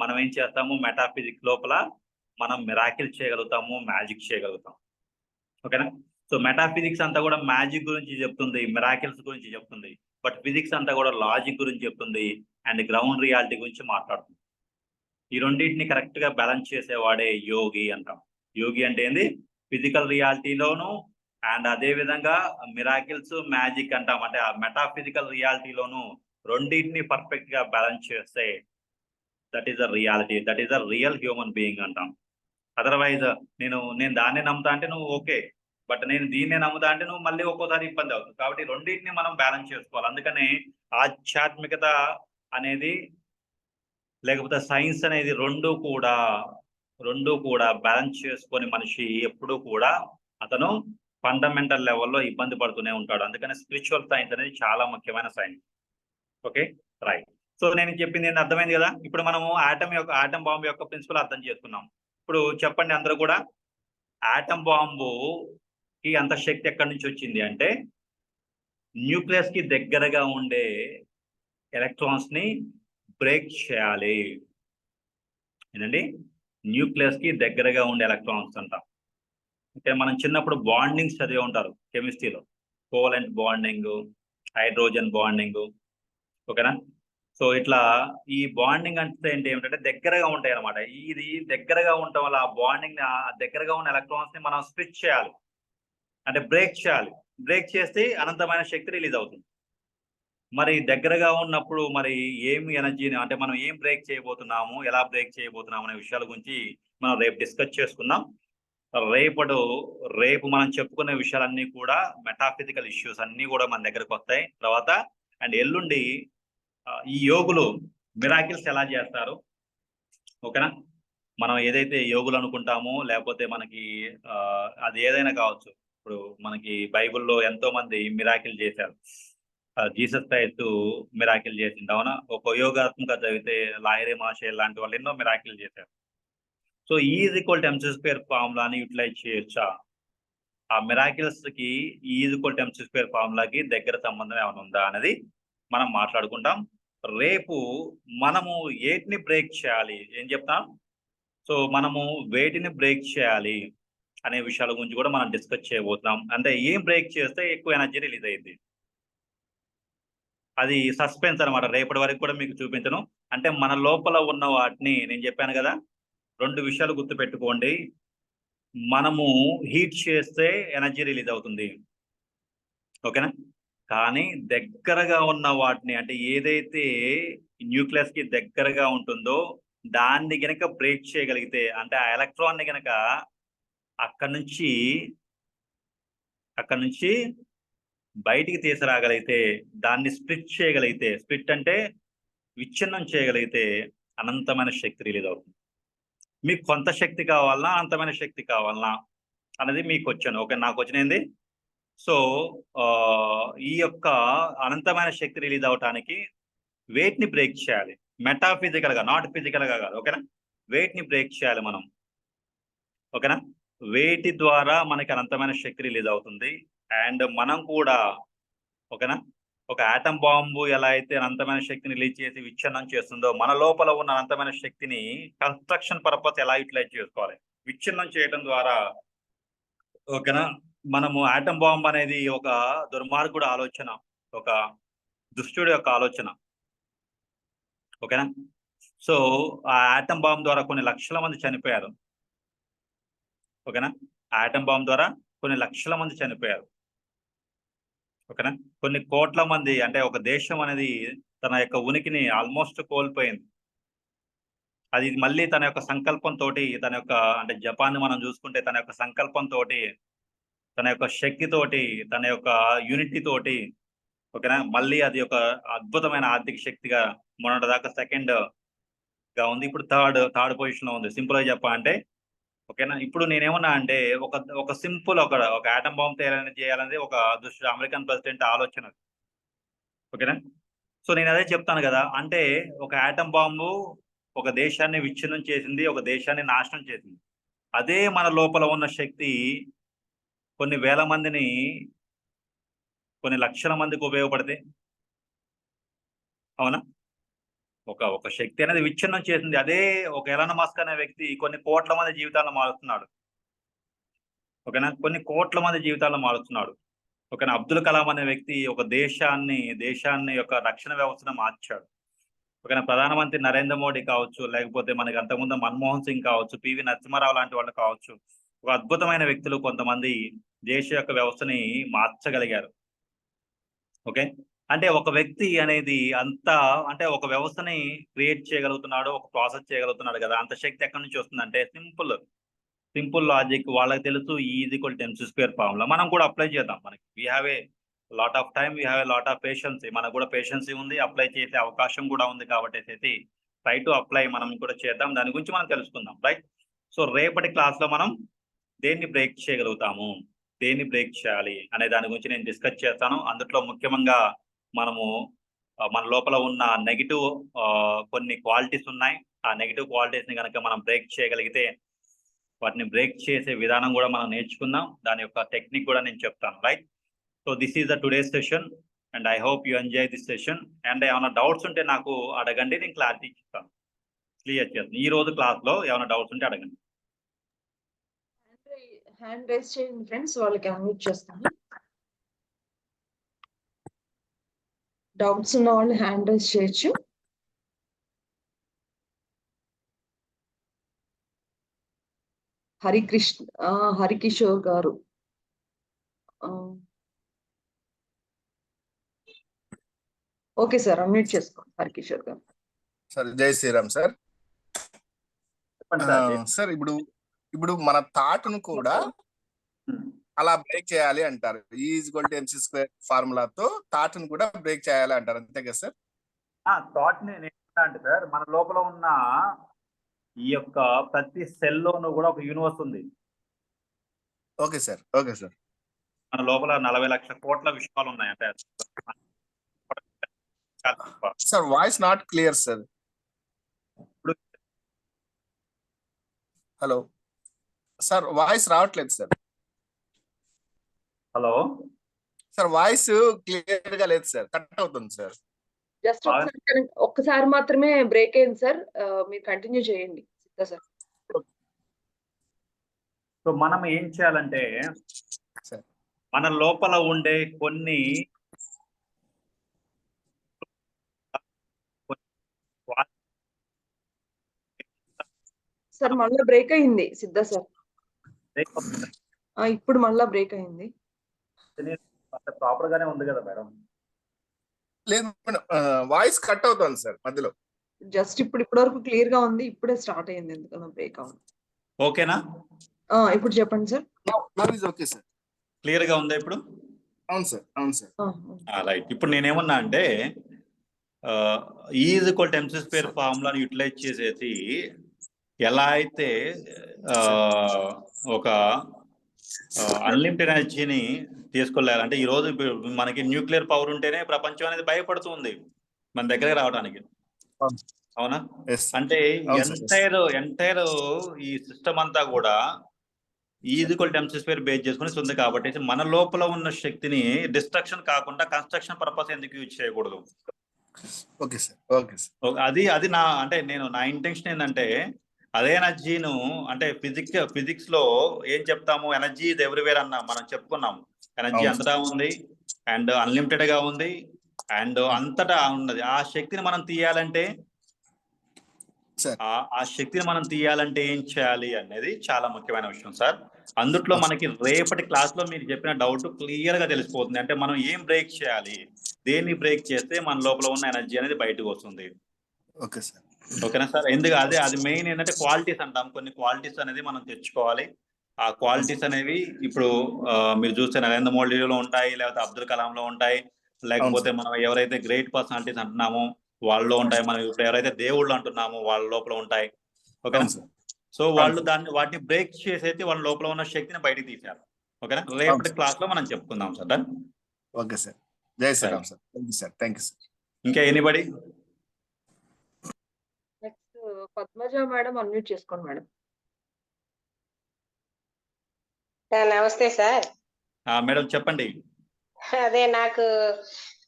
మనం ఏం చేస్తాము, మెటాఫిజిక్స్ లోపల మనం మిరాకిల్ చేయగలుగుతాము, మ్యాజిక్ చేయగలుగుతాం. ఓకేనా? సో మెటాఫిజిక్స్ అంతా కూడా మ్యాజిక్ గురించి చెప్తుంది, మిరాకిల్స్ గురించి చెప్తుంది. బట్ ఫిజిక్స్ అంతా కూడా లాజిక్ గురించి చెప్తుంది అండ్ గ్రౌండ్ రియాలిటీ గురించి మాట్లాడుతుంది. ఈ రెండింటిని కరెక్ట్ గా బ్యాలెన్స్ చేసేవాడే యోగి అంటాం. యోగి అంటే ఏంది, ఫిజికల్ రియాలిటీలోను అండ్ అదే విధంగా మిరాకిల్స్, మ్యాజిక్ అంటాం. అంటే ఆ మెటాఫిజికల్ రియాలిటీలోను రెండింటిని పర్ఫెక్ట్ గా బ్యాలెన్స్ చేస్తే that is a reality, that is a real human being అంటాం. అదర్వైజ్ నేను దాన్ని నమ్ముతా అంటే నువ్వు ఓకే, బట్ నేను దీన్నే నమ్ముతా అంటే నువ్వు మళ్ళీ ఒక్కోసారి ఇబ్బంది అవుతుంది. కాబట్టి రెండింటిని మనం బ్యాలెన్స్ చేసుకోవాలి. అందుకని ఆధ్యాత్మికత అనేది లేకపోతే సైన్స్ అనేది రెండు కూడా బ్యాలెన్స్ చేసుకొని మనిషి ఎప్పుడూ కూడా అతను ఫండమెంటల్ లెవెల్లో ఇబ్బంది పడుతూనే ఉంటాడు. అందుకని స్పిరిచువల్ సైన్స్ అనేది చాలా ముఖ్యమైన సైన్స్. Okay, right. సో నేను చెప్పింది ఏంటి, అర్థమైంది కదా? ఇప్పుడు మనము ఆటం బాంబు యొక్క ప్రిన్సిపల్ అర్థం చేసుకున్నాం. ఇప్పుడు చెప్పండి అందరూ కూడా, ఆటం బాంబుకి అంత శక్తి ఎక్కడి నుంచి వచ్చింది అంటే, న్యూక్లియస్ కి దగ్గరగా ఉండే ఎలక్ట్రాన్స్ ని బ్రేక్ చేయాలి. ఏంటండి, న్యూక్లియస్ కి దగ్గరగా ఉండే ఎలక్ట్రాన్స్ అంటాం. అంటే మనం చిన్నప్పుడు బాండింగ్స్ చదివి ఉంటారు కెమిస్ట్రీలో, కోవలెంట్ బాండింగ్, హైడ్రోజన్ బాండింగ్. ఓకేనా? సో ఇట్లా ఈ బాండింగ్ అంటే ఏమిటంటే దగ్గరగా ఉంటాయి అనమాట. ఇది దగ్గరగా ఉండటం వల్ల ఆ బాండింగ్ దగ్గరగా ఉన్న ఎలక్ట్రాన్స్ ని మనం స్విచ్ చేయాలి, అంటే బ్రేక్ చేయాలి. బ్రేక్ చేస్తే అనంతమైన శక్తి రిలీజ్ అవుతుంది. మరి దగ్గరగా ఉన్నప్పుడు మరి ఏమి ఎనర్జీని, అంటే మనం ఏం బ్రేక్ చేయబోతున్నాము, ఎలా బ్రేక్ చేయబోతున్నాము అనే విషయాల గురించి మనం రేపు డిస్కస్ చేసుకుందాం. రేపు మనం చెప్పుకునే విషయాలన్నీ కూడా మెటాఫిజికల్ ఇష్యూస్ అన్నీ కూడా మన దగ్గరకు వస్తాయి తర్వాత. అండ్ ఎల్లుండి ఈ యోగులు మిరాకిల్స్ ఎలా చేస్తారు, ఓకేనా? మనం ఏదైతే యోగులు అనుకుంటామో, లేకపోతే మనకి అది ఏదైనా కావచ్చు. ఇప్పుడు మనకి బైబిల్లో ఎంతో మంది మిరాకిల్ చేశారు. జీసస్ క్రైస్ట్ మిరాకిల్ చేసింది, అవునా? ఒక యోగాత్మక చదివితే లాయరే మాషే లాంటి వాళ్ళు ఎన్నో మిరాకిల్ చేశారు. So is equal to MC square ఫార్ములాని యూటిలైజ్ చేయొచ్చా? ఆ మిరాకిల్స్ కి is equal to MC square ఫార్ములాకి దగ్గర సంబంధం ఏమైనా ఉందా అనేది మనం మాట్లాడుకుంటాం. రేపు మనము ఏటిని బ్రేక్ చేయాలి, ఏం చెప్తాం? సో మనము వేటిని బ్రేక్ చేయాలి అనే విషయాల గురించి కూడా మనం డిస్కస్ చేయబోతున్నాం. అంటే ఏం బ్రేక్ చేస్తే ఎక్కువ ఎనర్జీ రిలీజ్ అయ్యింది, అది సస్పెన్స్ అనమాట. రేపటి వరకు కూడా మీకు చూపించను. అంటే మన లోపల ఉన్న వాటిని నేను చెప్పాను కదా, రెండు విషయాలు గుర్తుపెట్టుకోండి. మనము హీట్ చేస్తే ఎనర్జీ రిలీజ్ అవుతుంది, ఓకేనా? కానీ దగ్గరగా ఉన్న వాటిని, అంటే ఏదైతే న్యూక్లియస్ కి దగ్గరగా ఉంటుందో దాన్ని గనక బ్రేక్ చేయగలిగితే, అంటే ఆ ఎలక్ట్రాన్ ని గనక అక్కడి నుంచి బయటికి తీసుకురాగలిగితే, దాన్ని స్ప్లిట్ చేయగలిగితే, స్ప్లిట్ అంటే విచ్ఛిన్నం చేయగలిగితే అనంతమైన శక్తి రిలీజ్ అవుతుంది. మీకు కొంత శక్తి కావాలన్నా, అనంతమైన శక్తి కావాలన్నా అనేది మీకు వచ్చాను. ఓకే, నాకు వచ్చినది. సో ఈ యొక్క అనంతమైన శక్తి రిలీజ్ అవటానికి వెయిట్ ని బ్రేక్ చేయాలి. మెటాఫిజికల్ గా, నాట్ ఫిజికల్ గా కాదు. ఓకేనా, వెయిట్ ని బ్రేక్ చేయాలి మనం. ఓకేనా, వెయిట్ ద్వారా మనకి అనంతమైన శక్తి రిలీజ్ అవుతుంది. అండ్ మనం కూడా ఓకేనా, ఒక ఆటం బాంబు ఎలా అయితే అనంతమైన శక్తిని రిలీజ్ చేసి విచ్ఛిన్నం చేస్తుందో, మన లోపల ఉన్న అనంతమైన శక్తిని కన్స్ట్రక్షన్ పర్పస్ ఎలా యూటిలైజ్ చేసుకోవాలి, విచ్ఛిన్నం చేయడం ద్వారా. ఓకేనా, మనము ఆటం బాంబ్ అనేది ఒక దుర్మార్గుడు ఆలోచన, ఒక దుష్టుడి యొక్క ఆలోచన. ఓకేనా, సో ఆ ఆటం బాంబ్ ద్వారా కొన్ని లక్షల మంది చనిపోయారు. ఓకేనా, ఆటం బాంబ్ ద్వారా కొన్ని లక్షల మంది చనిపోయారు. ఓకేనా, కొన్ని కోట్ల మంది, అంటే ఒక దేశం అనేది తన యొక్క ఉనికిని ఆల్మోస్ట్ కోల్పోయింది. అది మళ్ళీ తన యొక్క సంకల్పంతో, తన యొక్క, అంటే జపాన్ మనం చూసుకుంటే తన యొక్క సంకల్పంతో, తన యొక్క శక్తితోటి, తన యొక్క యూనిటీ తోటి, ఓకేనా, మళ్ళీ అది ఒక అద్భుతమైన ఆర్థిక శక్తిగా మొన్నటి దాకా సెకండ్ గా ఉంది. ఇప్పుడు థర్డ్ పొజిషన్ లో ఉంది. సింపుల్ గా చెప్పాలంటే ఓకేనా. ఇప్పుడు నేనేమన్నా అంటే ఒక సింపుల్ ఒక ఆటం బాంబ్ చేయాలనేది ఒక అమెరికన్ ప్రెసిడెంట్ ఆలోచన. ఓకేనా, సో నేను అదే చెప్తాను కదా, అంటే ఒక ఆటం బాంబు ఒక దేశాన్ని విచ్ఛిన్నం చేసింది, ఒక దేశాన్ని నాశనం చేసింది. అదే మన లోపల ఉన్న శక్తి కొన్ని వేల మందిని, కొన్ని లక్షల మందికి ఉపయోగపడితే, అవునా, ఒక శక్తి అనేది విచ్ఛిన్నం చేసింది. అదే ఒక ఎలాన్ మస్క్ అనే వ్యక్తి కొన్ని కోట్ల మంది జీవితాలను మారుస్తున్నాడు. ఓకేనా, కొన్ని కోట్ల మంది జీవితాలను మారుస్తున్నాడు. ఓకేనా, అబ్దుల్ కలాం అనే వ్యక్తి ఒక దేశాన్ని యొక్క రక్షణ వ్యవస్థను మార్చాడు. ఓకేనా, ప్రధానమంత్రి నరేంద్ర మోడీ కావచ్చు, లేకపోతే మనకి అంతకుముందు మన్మోహన్ సింగ్ కావచ్చు, పివి నరసింహారావు లాంటి వాళ్ళు కావచ్చు, ఒక అద్భుతమైన వ్యక్తులు కొంతమంది దేశ యొక్క వ్యవస్థని మార్చగలిగారు. ఓకే, అంటే ఒక వ్యక్తి అనేది అంటే ఒక వ్యవస్థని క్రియేట్ చేయగలుగుతున్నాడు, ఒక ప్రాసెస్ చేయగలుగుతున్నాడు కదా, అంత శక్తి ఎక్కడి నుంచి వస్తుందంటే సింపుల్ లాజిక్. వాళ్ళకి తెలుసు E=mc² ఫార్ములా. మనం కూడా అప్లై చేద్దాం. మనకి we have a lot of time, we have a lot of patience. మనకు కూడా పేషెన్సీ ఉంది, అప్లై చేసే అవకాశం కూడా ఉంది. కాబట్టి ట్రై టు అప్లై, మనం కూడా చేద్దాం. దాని గురించి మనం తెలుసుకుందాం, రైట్. సో రేపటి క్లాస్ లో మనం దేన్ని బ్రేక్ చేయగలుగుతాము, దేన్ని బ్రేక్ చేయాలి అనే దాని గురించి నేను డిస్కస్ చేస్తాను. అందులో ముఖ్యంగా మనము మన లోపల ఉన్న నెగిటివ్ కొన్ని క్వాలిటీస్ ఉన్నాయి. ఆ నెగిటివ్ క్వాలిటీస్ ని కనుక మనం బ్రేక్ చేయగలిగితే, వాటిని బ్రేక్ చేసే విధానం కూడా మనం నేర్చుకుందాం. దాని యొక్క టెక్నిక్ కూడా నేను చెప్తాను, right. So this is the today's session and I hope you enjoy this session. And ఏమైనా డౌట్స్ ఉంటే నాకు అడగండి, నేను క్లారిటీ ఇస్తాను, క్లియర్ చేస్తాను. ఈ రోజు క్లాస్ లో ఏమైనా డౌట్స్ ఉంటే అడగండి. హ్యాండ్ రైజ్ చేయండి ఫ్రెండ్స్, వాళ్ళకి అన్మ్యూట్ చేస్తాను. డౌట్స్ ఉన్న వాళ్ళు హ్యాండ్ రైజ్ చేయొచ్చు. హరికిషోర్ గారు, ఓకే సార్, అన్మ్యూట్ చేసుకోండి హరికిషోర్ గారు. Sir Jai Shriram sir. Sir ఇప్పుడు మన థాట్ను కూడా అలా బ్రేక్ చేయాలి అంటారు. E=mc² ఫార్ములాతో థాట్ను కూడా బ్రేక్ చేయాలి అంటారు, అంతే కదా సార్? థాట్ ని అంటే సార్, మన లోపల ఉన్న ఈ యొక్క ప్రతి సెల్ లోనూ కూడా ఒక యూనివర్స్ ఉంది. Okay sir, okay sir. మన లోపల 40 లక్షల కోట్ల విషయాలు ఉన్నాయి. అంటే sir voice not clear sir. Hello sir, voice రావట్లేదు sir. Hello sir, voice clear గా లేదు సార్, కట్ అవుతుంది సార్. జస్ట్ ఒక్కసారి మాత్రమే బ్రేక్ అయింది సార్, మీరు కంటిన్యూ చేయండి సార్. సో మనం ఏం చేయాలంటే, మన లోపల ఉండే కొన్ని సార్ మళ్ళీ బ్రేక్ అయింది సిద్ధా సార్. ఇప్పుడు మళ్ళా బ్రేక్ అయింది. ప్రాపర్ గానే ఉంది కదా మేడం? లేదు మేడం, వాయిస్ కట్ అవుతుంది సార్ మధ్యలో. జస్ట్ ఇప్పటి వరకు క్లియర్ గా ఉంది, ఇప్పుడే స్టార్ట్ అయింది ఎందుకన్నా బ్రేక్ అవుతుంది. ఓకేనా? ఇప్పుడు చెప్పండి సార్. ఓకే సార్, క్లియర్ గా ఉందా ఇప్పుడు? అవును సార్, అవును సార్. రైట్. ఇప్పుడు నేనేమన్నా అంటే, is equal to MC square ఫార్ములాని యూటిలైజ్ చేసేసి ఎలా అయితే ఒక అన్లిమిటెడ్ ఎనర్జీని తీసుకెళ్ళాలి అంటే ఈ రోజు మనకి న్యూక్లియర్ పవర్ ఉంటేనే ప్రపంచం అనేది భయపడుతుంది మన దగ్గర రావడానికి. అవునా? అంటే ఎంటైర్ ఈ సిస్టమ్ అంతా కూడా equal to MC square base చేసుకుని ఉంది కాబట్టి మన లోపల ఉన్న శక్తిని డిస్ట్రక్షన్ కాకుండా కన్స్ట్రక్షన్ పర్పస్ ఎందుకు యూజ్ చేయకూడదు? Okay sir. అది నా ఇంటెన్షన్ ఏంటంటే అదే ఎనర్జీను అంటే ఫిజిక్స్ లో ఏం చెప్తాము, ఎనర్జీ ఇది ఎవ్రీవేర్ అన్నా మనం చెప్పుకున్నాం. ఎనర్జీ అంతటా ఉంది అండ్ అన్లిమిటెడ్ గా ఉంది అండ్ అంతటా ఉన్నది. ఆ శక్తిని మనం తీయాలంటే ఏం చేయాలి అనేది చాలా ముఖ్యమైన విషయం సార్. అందుట్లో మనకి రేపటి క్లాస్ లో మీరు చెప్పిన డౌట్ క్లియర్ గా తెలిసిపోతుంది. అంటే మనం ఏం బ్రేక్ చేయాలి, దేన్ని బ్రేక్ చేస్తే మన లోపల ఉన్న ఎనర్జీ అనేది బయటకు వస్తుంది. Okay sir. ఓకేనా సార్? అది మెయిన్ ఏంటంటే క్వాలిటీస్ అంటాం. కొన్ని క్వాలిటీస్ అనేది మనం తెచ్చుకోవాలి. ఆ క్వాలిటీస్ అనేవి ఇప్పుడు మీరు చూస్తే నరేంద్ర మోడీలో ఉంటాయి, లేకపోతే అబ్దుల్ కలాం లో ఉంటాయి, లేకపోతే మనం ఎవరైతే గ్రేట్ పర్సనాలిటీస్ అంటున్నామో వాళ్ళలో ఉంటాయి, మనం ఇప్పుడు ఎవరైతే దేవుళ్ళు అంటున్నామో వాళ్ళ లోపల ఉంటాయి. ఓకేనా? సో వాళ్ళు వాటిని బ్రేక్ చేసేసి వాళ్ళ లోపల ఉన్న శక్తిని బయటకు తీశారు. ఓకేనా? రేపటి క్లాస్ లో మనం చెప్పుకుందాం sir. Okay sir. Jai Shriram sir. Thank you sir. ఇంకా anybody? Next Padmaja madam unmute చేసుకోండి మేడం. నమస్తే సార్. మేడం చెప్పండి.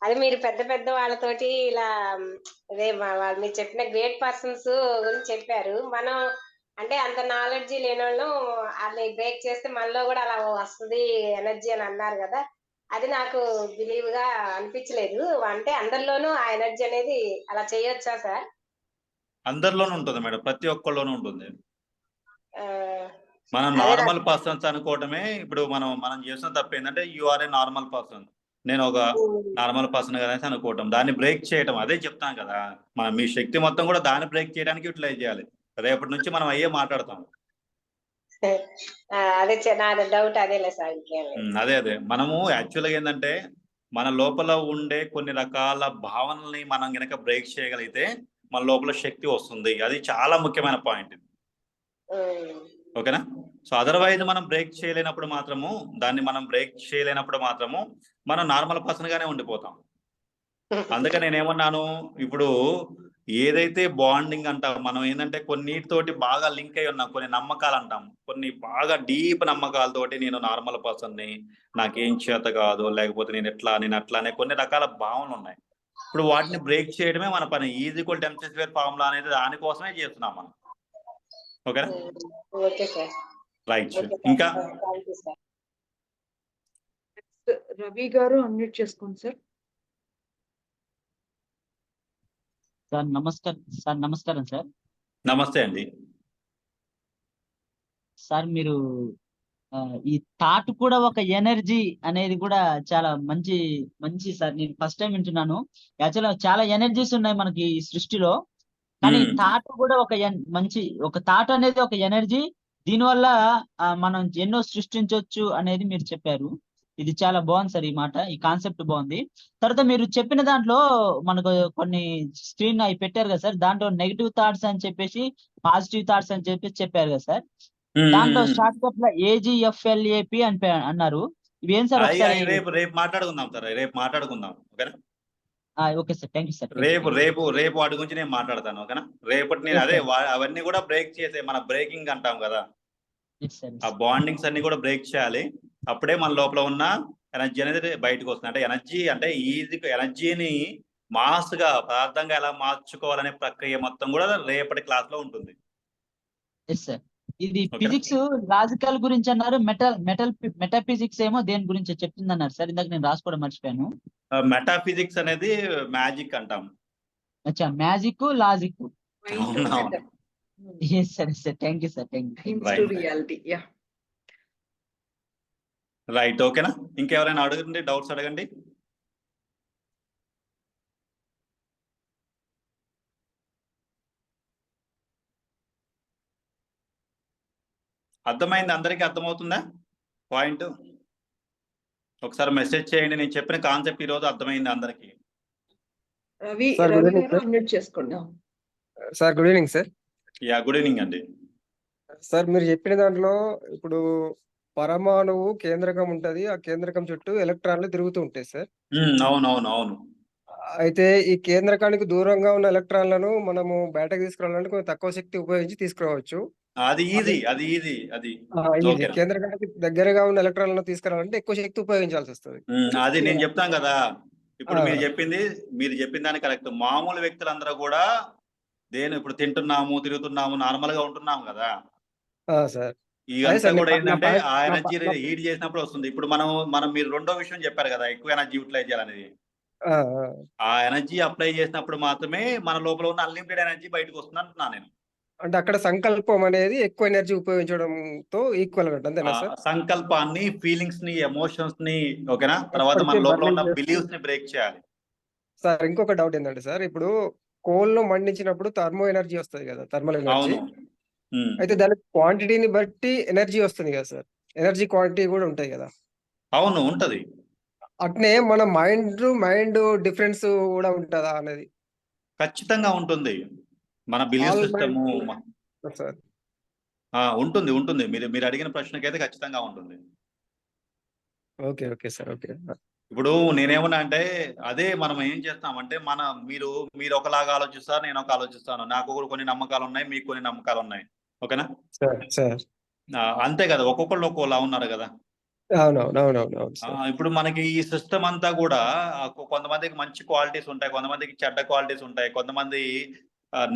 అదే మీరు పెద్ద వాళ్ళతోటి ఇలా అదే మీరు చెప్పిన గ్రేట్ పర్సన్స్ గురించి చెప్పారు. మనం అంటే అంత నాలెడ్జీ లేని వాళ్ళు అది బ్రేక్ చేస్తే మనలో కూడా అలా వస్తుంది ఎనర్జీ అని అన్నారు కదా, అది నాకు బిలీవ్ గా అనిపించలేదు. అంటే అందరిలోనూ ఆ ఎనర్జీ అనేది అలా చేయొచ్చా సార్? అందరిలోనూ ఉంటుంది మేడం, ప్రతి ఒక్కళ్ళలోనూ ఉంటుంది. మనం నార్మల్ పర్సన్స్ అనుకోవటమే. ఇప్పుడు మనం చేసిన తప్పు ఏంటంటే you are a normal person, నేను ఒక నార్మల్ పర్సన్ కదా అనుకోవటం, దాన్ని బ్రేక్ చేయటం. అదే చెప్తాం కదా, మనం మీ శక్తి మొత్తం కూడా దాన్ని బ్రేక్ చేయడానికి యూటిలైజ్ చేయాలి. రేపటి నుంచి మనం అయ్యే మాట్లాడతాం. అదే మనము యాక్చువల్గా ఏంటంటే మన లోపల ఉండే కొన్ని రకాల భావనల్ని మనం గనక బ్రేక్ చేయగలిగితే మన లోపల శక్తి వస్తుంది. అది చాలా ముఖ్యమైన పాయింట్. ఓకేనా? సో అదర్వైజ్ మనం బ్రేక్ చేయలేనప్పుడు మాత్రము మనం నార్మల్ పర్సన్ గానే ఉండిపోతాం. అందుకని నేనేమన్నాను, ఇప్పుడు ఏదైతే బాండింగ్ అంటాం మనం ఏంటంటే కొన్నిటితోటి బాగా లింక్ అయి ఉన్నాం, కొన్ని నమ్మకాలు అంటాం, కొన్ని బాగా డీప్ నమ్మకాలతోటి నేను నార్మల్ పర్సన్ని, నాకేం చేత కాదు, లేకపోతే నేను అట్లా అనే కొన్ని రకాల భావనలు ఉన్నాయి. ఇప్పుడు వాటిని బ్రేక్ చేయడమే మన పని. Is equal to MC square formula అనేది దానికోసమే చేస్తున్నాం మనం. ఓకేనా? రైట్. ఇంకా రవి గారు అన్మ్యూట్ చేసుకోండి సార్. నమస్కారం సార్. నమస్తే అండి సార్. మీరు ఈ థాట్ కూడా ఒక ఎనర్జీ అనేది కూడా చాలా మంచి సార్. నేను ఫస్ట్ టైం వింటున్నాను. యాక్చువల్గా చాలా ఎనర్జీస్ ఉన్నాయి మనకి ఈ సృష్టిలో, కానీ థాట్ కూడా ఒక థాట్ అనేది ఒక ఎనర్జీ. దీనివల్ల మనం ఎన్నో సృష్టించవచ్చు అనేది మీరు చెప్పారు. ఇది చాలా బాగుంది సార్. ఈ మాట, ఈ కాన్సెప్ట్ బాగుంది. తర్వాత మీరు చెప్పిన దాంట్లో మనకు కొన్ని స్క్రీన్ అవి పెట్టారు కదా సార్, దాంట్లో నెగిటివ్ థాట్స్ అని చెప్పేసి పాజిటివ్ థాట్స్ అని చెప్పేసి చెప్పారు కదా సార్. దాంట్లో షార్ట్ కట్ లో AGFLAP అని అన్నారు. ఇవి ఏం సార్? రేపు మాట్లాడుకుందాం సార్. రేపు మాట్లాడుకుందాం. ఓకేనా? Okay sir. Thank you sir. రేపు వాటి గురించి నేను మాట్లాడతాను. ఓకేనా? రేపటి నేను అదే అవన్నీ కూడా బ్రేక్ చేసే, మన బ్రేకింగ్ అంటాం కదా, ఆ బాండింగ్స్ అన్ని కూడా బ్రేక్ చేయాలి. అప్పుడే మన లోపల ఉన్న ఎనర్జీ అనేది బయటకు వస్తుంది. అంటే ఎనర్జీని మాస్ గా పదార్థంగా ఎలా మార్చుకోవాలనే ప్రక్రియ మొత్తం కూడా రేపటి క్లాస్ లో ఉంటుంది. ఇది ఫిజిక్స్ లాజికల్ గురించి అన్నారు. మెటాఫిజిక్స్ ఏమో దేని గురించి చెప్తుంది అన్నారు సార్. ఇందాక నేను రాసుకోవడం మర్చిపోయాను. మెటాఫిజిక్స్ అనేది మ్యాజిక్ అంటాం. అచ్చా, మ్యాజిక్, లాజిక్. సరే sir. Thank you sir. Right. ఓకేనా? ఇంకెవరైనా అడగండి, డౌట్స్ అడగండి. అర్థమైంది? అందరికీ అర్థమవుతుందా పాయింట్? ఒకసారి మెసేజ్ చేయండి. నేను చెప్పిన కాన్సెప్ట్ ఈరోజు అర్థమైంది అందరికీ? Ravi sir good Ravi evening గారు సార్. అన్మ్యూట్ చేసుకోండి. Sir good evening sir. Yeah good evening అండి. సార్ మీరు చెప్పిన దాంట్లో ఇప్పుడు పరమాణువు కేంద్రకం ఉంటది. ఆ కేంద్రకం చుట్టూ ఎలక్ట్రాన్లు తిరుగుతూ ఉంటాయి సార్. అవును అవును అవును. అయితే ఈ కేంద్రకానికి దూరంగా ఉన్న ఎలక్ట్రాన్లను మనము బయటకు తీసుకురావాలంటే కొంచెం తక్కువ శక్తి ఉపయోగించి తీసుకురావచ్చు. అది ఈజీ అది ఈజీ అది ఈజీ. ఓకేనా. కేంద్రకానికి దగ్గరగా ఉన్న ఎలక్ట్రాన్లను తీసుకురావాలంటే ఎక్కువ శక్తి ఉపయోగించాల్సి వస్తుంది. అది నేను చెప్తాను కదా. ఇప్పుడు ఆ. మీరు చెప్పిన దాని కరెక్ట్. మామూలు వ్యక్తులందరూ కూడా ఇప్పుడు తింటున్నాము, తిరుగుతున్నాము, నార్మల్ గా ఉంటున్నాము కదా. సార్ ఇదంతా సార్, కూడా నా ఏంటంటే పాయింట్- ఆ నా ఎనర్జీ పా- హీట్ చేసినప్పుడు వస్తుంది. ఇప్పుడు మనం మీరు రెండో విషయం చెప్పారు కదా, ఎక్కువ ఎనర్జీ యూటిలైజ్ చేయాలనేది. ఆ, ఆ ఎనర్జీ అప్లై చేసినప్పుడు మాత్రమే మన లోపల ఉన్న అన్లిమిటెడ్ ఎనర్జీ బయటకు వస్తుంది అంటున్నాను నేను. అంటే అక్కడ సంకల్పం అనేది ఎక్కువ ఎనర్జీ ఉపయోగించడంతో ఈక్వల్ గా అంతేనా సార్? సంకల్పాన్ని, ఫీలింగ్స్ ని, ఎమోషన్స్ ని, ఓకేనా, తర్వాత మన ఎప్పటికీ లోపల ఉన్న burning బిలీవ్స్ ని బ్రేక్ చేయాలి. సార్ ఇంకొక డౌట్ ఏంటంటే సార్, ఇప్పుడు కోల్ ను మండించినప్పుడు థర్మో ఎనర్జీ వస్తుంది కదా, థర్మల్ ఎనర్జీ. అవును. అయితే దాని క్వాంటిటీని బట్టి ఎనర్జీ వస్తుంది కదా సార్, ఎనర్జీ క్వాంటిటీ కూడా ఉంటాయి కదా. అవును ఉంటది. అట్నే మన మైండ్ డిఫరెన్స్ కూడా ఉంటుందా అనేది? ఖచ్చితంగా ఉంటుంది. మన బిలీవ్ All సిస్టమ్ సార్. ఉంటుంది ఉంటుంది. మీరు అడిగిన ప్రశ్నకైతే ఖచ్చితంగా ఉంటుంది. Okay okay sir. ఓకే. ఇప్పుడు నేనేమన్నా అంటే అదే మనం ఏం చేస్తామంటే మీరు ఒకలాగా ఆలోచిస్తారు, నేను ఒక ఆలోచిస్తాను. నాకు కొన్ని నమ్మకాలు ఉన్నాయి, మీకు కొన్ని నమ్మకాలు ఉన్నాయి, ఓకేనా. సార్ అంతే కదా, ఒక్కొక్కళ్ళు ఒక్కోలా ఉన్నారు కదా. అవునవునవునవును సార్. ఇప్పుడు మనకి ఈ సిస్టమ్ అంతా కూడా కొంతమందికి మంచి క్వాలిటీస్ ఉంటాయి, కొంతమందికి చెడ్డ క్వాలిటీస్ ఉంటాయి, కొంతమంది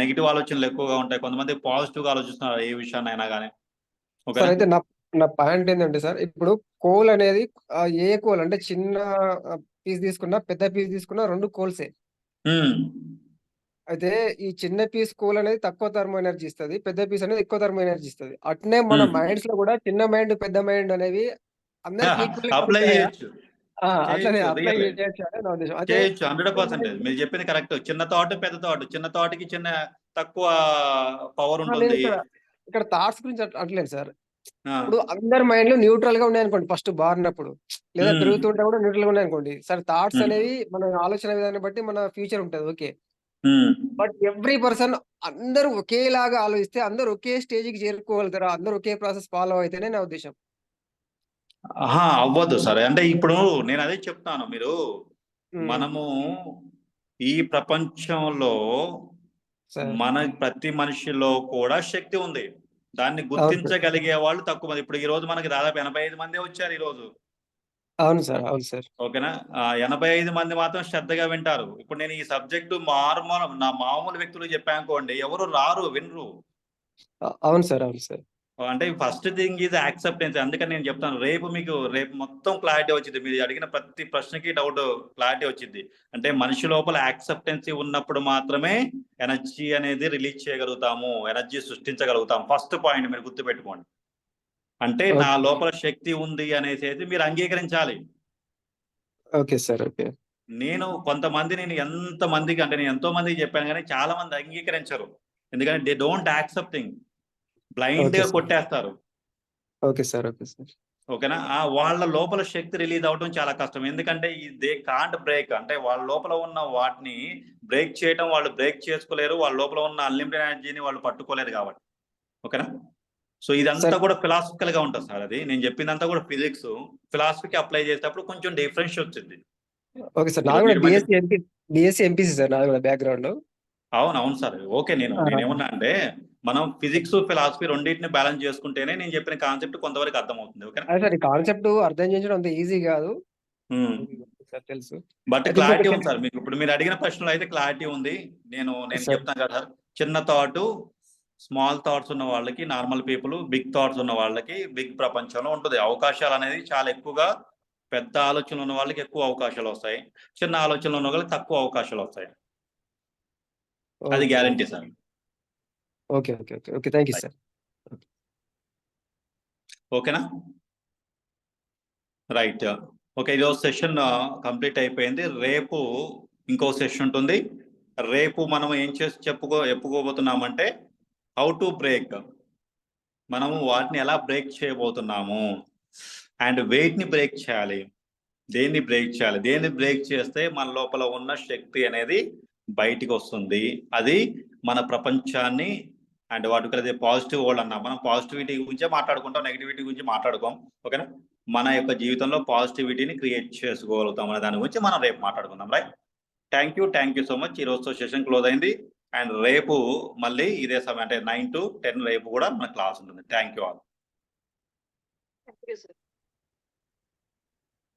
నెగిటివ్ ఆలోచనలు ఎక్కువగా ఉంటాయి, కొంతమంది పాజిటివ్ గా ఆలోచిస్తున్నారు ఏ విషయాన్ని అయినా కానీ, సార్ ఓకేనా. అయితే నా పాయింట్ ఏంటంటే సార్, ఇప్పుడు కోల్ అనేది ఏ కోల్ అంటే చిన్న పీస్ తీసుకున్నా పెద్ద పీస్ తీసుకున్నా రెండు కోల్సే. అయితే ఈ చిన్న పీస్ కోల్ అనేది తక్కువ థర్మో ఎనర్జీ ఇస్తుంది, పెద్ద పీస్ అనేది ఎక్కువ థర్మో ఎనర్జీ ఇస్తుంది. అట్నే మన మైండ్స్ లో కూడా చిన్న మైండ్ పెద్ద మైండ్ అనేవి అందరికి ఈక్వల్ అప్లై చేయొచ్చు, అట్లనే అప్లై రియల్లీ చేయొచ్చు అనే నా ఉద్దేశం. అయితే చేయొచ్చు. 100% మీరు చెప్పింది కరెక్ట్. చిన్న థాట్ పెద్ద థాట్, చిన్న థాట్ కి తక్కువ పవర్ లేదు ఉంటుంది. ఇక్కడ థాట్స్ గురించి అట్లేదు సార్. ఆ, ఇప్పుడు అందరి మైండ్ లో న్యూట్రల్ గా ఉన్నాయి అనుకోండి ఫస్ట్ బారినప్పుడు, లేదా మ్మ్. పెరుగుతుంటే కూడా న్యూట్రల్ గా ఉన్నాయి అనుకోండి సార్. థాట్స్ మ్మ్. అనేవి మన ఆలోచన విధానాన్ని బట్టి మన ఫ్యూచర్ ఉంటుంది, okay. Hmm. But every person అందరూ ఒకేలాగా ఆలోచిస్తే అందరూ ఒకే స్టేజ్ కి చేరుకోగలుగుతారా? అందరూ ఒకే ప్రాసెస్ ఫాలో అయితేనే నా ఉద్దేశం. అవ్వదు సార్. అంటే ఇప్పుడు నేను అదే చెప్తాను. మ్మ్. మనము ఈ ప్రపంచంలో సార్ ప్రతి మనిషిలో కూడా శక్తి ఉంది. దాన్ని గుర్తించగలిగే వాళ్ళు తక్కువ మంది. ఇప్పుడు ఈ రోజు మనకి దాదాపు 85 మందే వచ్చారు ఈ రోజు, అవును సార్. అవును సార్. ఓకేనా. 85 మంది మాత్రం శ్రద్ధగా వింటారు. ఇప్పుడు నేను ఈ సబ్జెక్టు మామూలు వ్యక్తులు చెప్పానుకోండి, ఎవరు రారు, వినరు. అవును సార్. అవును సార్. అంటే ఫస్ట్ థింగ్ ఈజ్ యాక్సెప్టెన్స్. అందుకని నేను చెప్తాను, రేపు మొత్తం క్లారిటీ వచ్చింది. మీరు అడిగిన ప్రతి ప్రశ్నకి క్లారిటీ వచ్చింది. అంటే మనిషి లోపల యాక్సెప్టెన్సీ ఉన్నప్పుడు మాత్రమే ఎనర్జీ అనేది రిలీజ్ చేయగలుగుతాము, ఎనర్జీ సృష్టించగలుగుతాం. ఫస్ట్ పాయింట్ మీరు గుర్తుపెట్టుకోండి. అంటే నా లోపల శక్తి ఉంది అనేసి మీరు అంగీకరించాలి. Okay sir. ఓకే. నేను ఎంతో మందికి చెప్పాను, కానీ చాలా మంది అంగీకరించరు. ఎందుకంటే దే డోంట్ యాక్సెప్టింగ్, బ్లైండ్ గా కొట్టేస్తారు. Okay sir. Okay sir. ఓకేనా. వాళ్ళ లోపల శక్తి రిలీజ్ అవడం చాలా కష్టం. ఎందుకంటే దే కాంట్ బ్రేక్. అంటే వాళ్ళ లోపల ఉన్న వాటిని బ్రేక్ చేయడం, వాళ్ళు బ్రేక్ చేసుకోలేరు. వాళ్ళ లోపల ఉన్న అన్లిమిటెడ్ ఎనర్జీని వాళ్ళు పట్టుకోలేరు కాబట్టి, ఓకేనా. సో ఇదంతా కూడా ఫిలాసఫికల్ గా ఉంటుంది సార్. అది నేను చెప్పిందంతా కూడా ఫిజిక్స్, ఫిలాసఫీకి అప్లై చేసేటప్పుడు కొంచెం డిఫరెన్స్ వచ్చింది. Okay sir. నాది కూడా బిఎస్సి ఎంపీసీ సార్, నాది కూడా బ్యాక్గ్రౌండ్. అవును సార్. ఓకే. నేనేమన్నా అంటే మనం ఫిజిక్స్, ఫిలాసఫీ రెండింటిని బ్యాలెన్స్ చేసుకుంటేనే నేను చెప్పిన కాన్సెప్ట్ కొంతవరకు అర్థమవుతుంది, ఓకేనా. అదే సార్, ఈ కాన్సెప్ట్ అర్థం చేయించడం అంత ఈజీ కాదు సార్, తెలుసు. బట్ క్లారిటీ ఉంది సార్. ఇప్పుడు మీరు అడిగిన ప్రశ్నలో అయితే క్లారిటీ ఉంది. నేను చెప్తాను కదా సార్. చిన్న థాట్, స్మాల్ థాట్స్ ఉన్న వాళ్ళకి, నార్మల్ పీపుల్, బిగ్ థాట్స్ ఉన్న వాళ్ళకి బిగ్ ప్రపంచంలో ఉంటుంది. అవకాశాలు అనేది చాలా ఎక్కువగా, పెద్ద ఆలోచనలు ఉన్న వాళ్ళకి ఎక్కువ అవకాశాలు వస్తాయి, చిన్న ఆలోచనలు ఉన్న వాళ్ళకి తక్కువ అవకాశాలు వస్తాయి. అది guarantee sir. Okay okay okay okay. Thank you sir. ఓకేనా. రైట్. ఓకే, ఈరోజు సెషన్ కంప్లీట్ అయిపోయింది. రేపు ఇంకో సెషన్ ఉంటుంది. రేపు మనం ఏం చేసి చెప్పుకోబోతున్నామంటే హౌ టు బ్రేక్, మనము వాటిని ఎలా బ్రేక్ చేయబోతున్నాము, అండ్ వెయిట్ ని బ్రేక్ చేయాలి, దేన్ని బ్రేక్ చేయాలి, దేన్ని బ్రేక్ చేస్తే మన లోపల ఉన్న శక్తి అనేది బయటికి వస్తుంది. అది మన ప్రపంచాన్ని అండ్ వాటికి పాజిటివ్ వరల్డ్ అన్నా, మనం పాజిటివిటీ గురించే మాట్లాడుకుంటాం, నెగిటివిటీ గురించి మాట్లాడుకోం. ఓకేనా? మన యొక్క జీవితంలో పాజిటివిటీని క్రియేట్ చేసుకోగలుగుతాం అనే దాని గురించి మనం రేపు మాట్లాడుకుందాం. Right? Thank you so much. ఈ రోజుతో సెషన్ క్లోజ్ అయింది. అండ్ రేపు మళ్ళీ ఇదే సమయం అంటే 9 to 10 రేపు కూడా మన క్లాస్ ఉంటుంది. Thank you all. Thank you sir.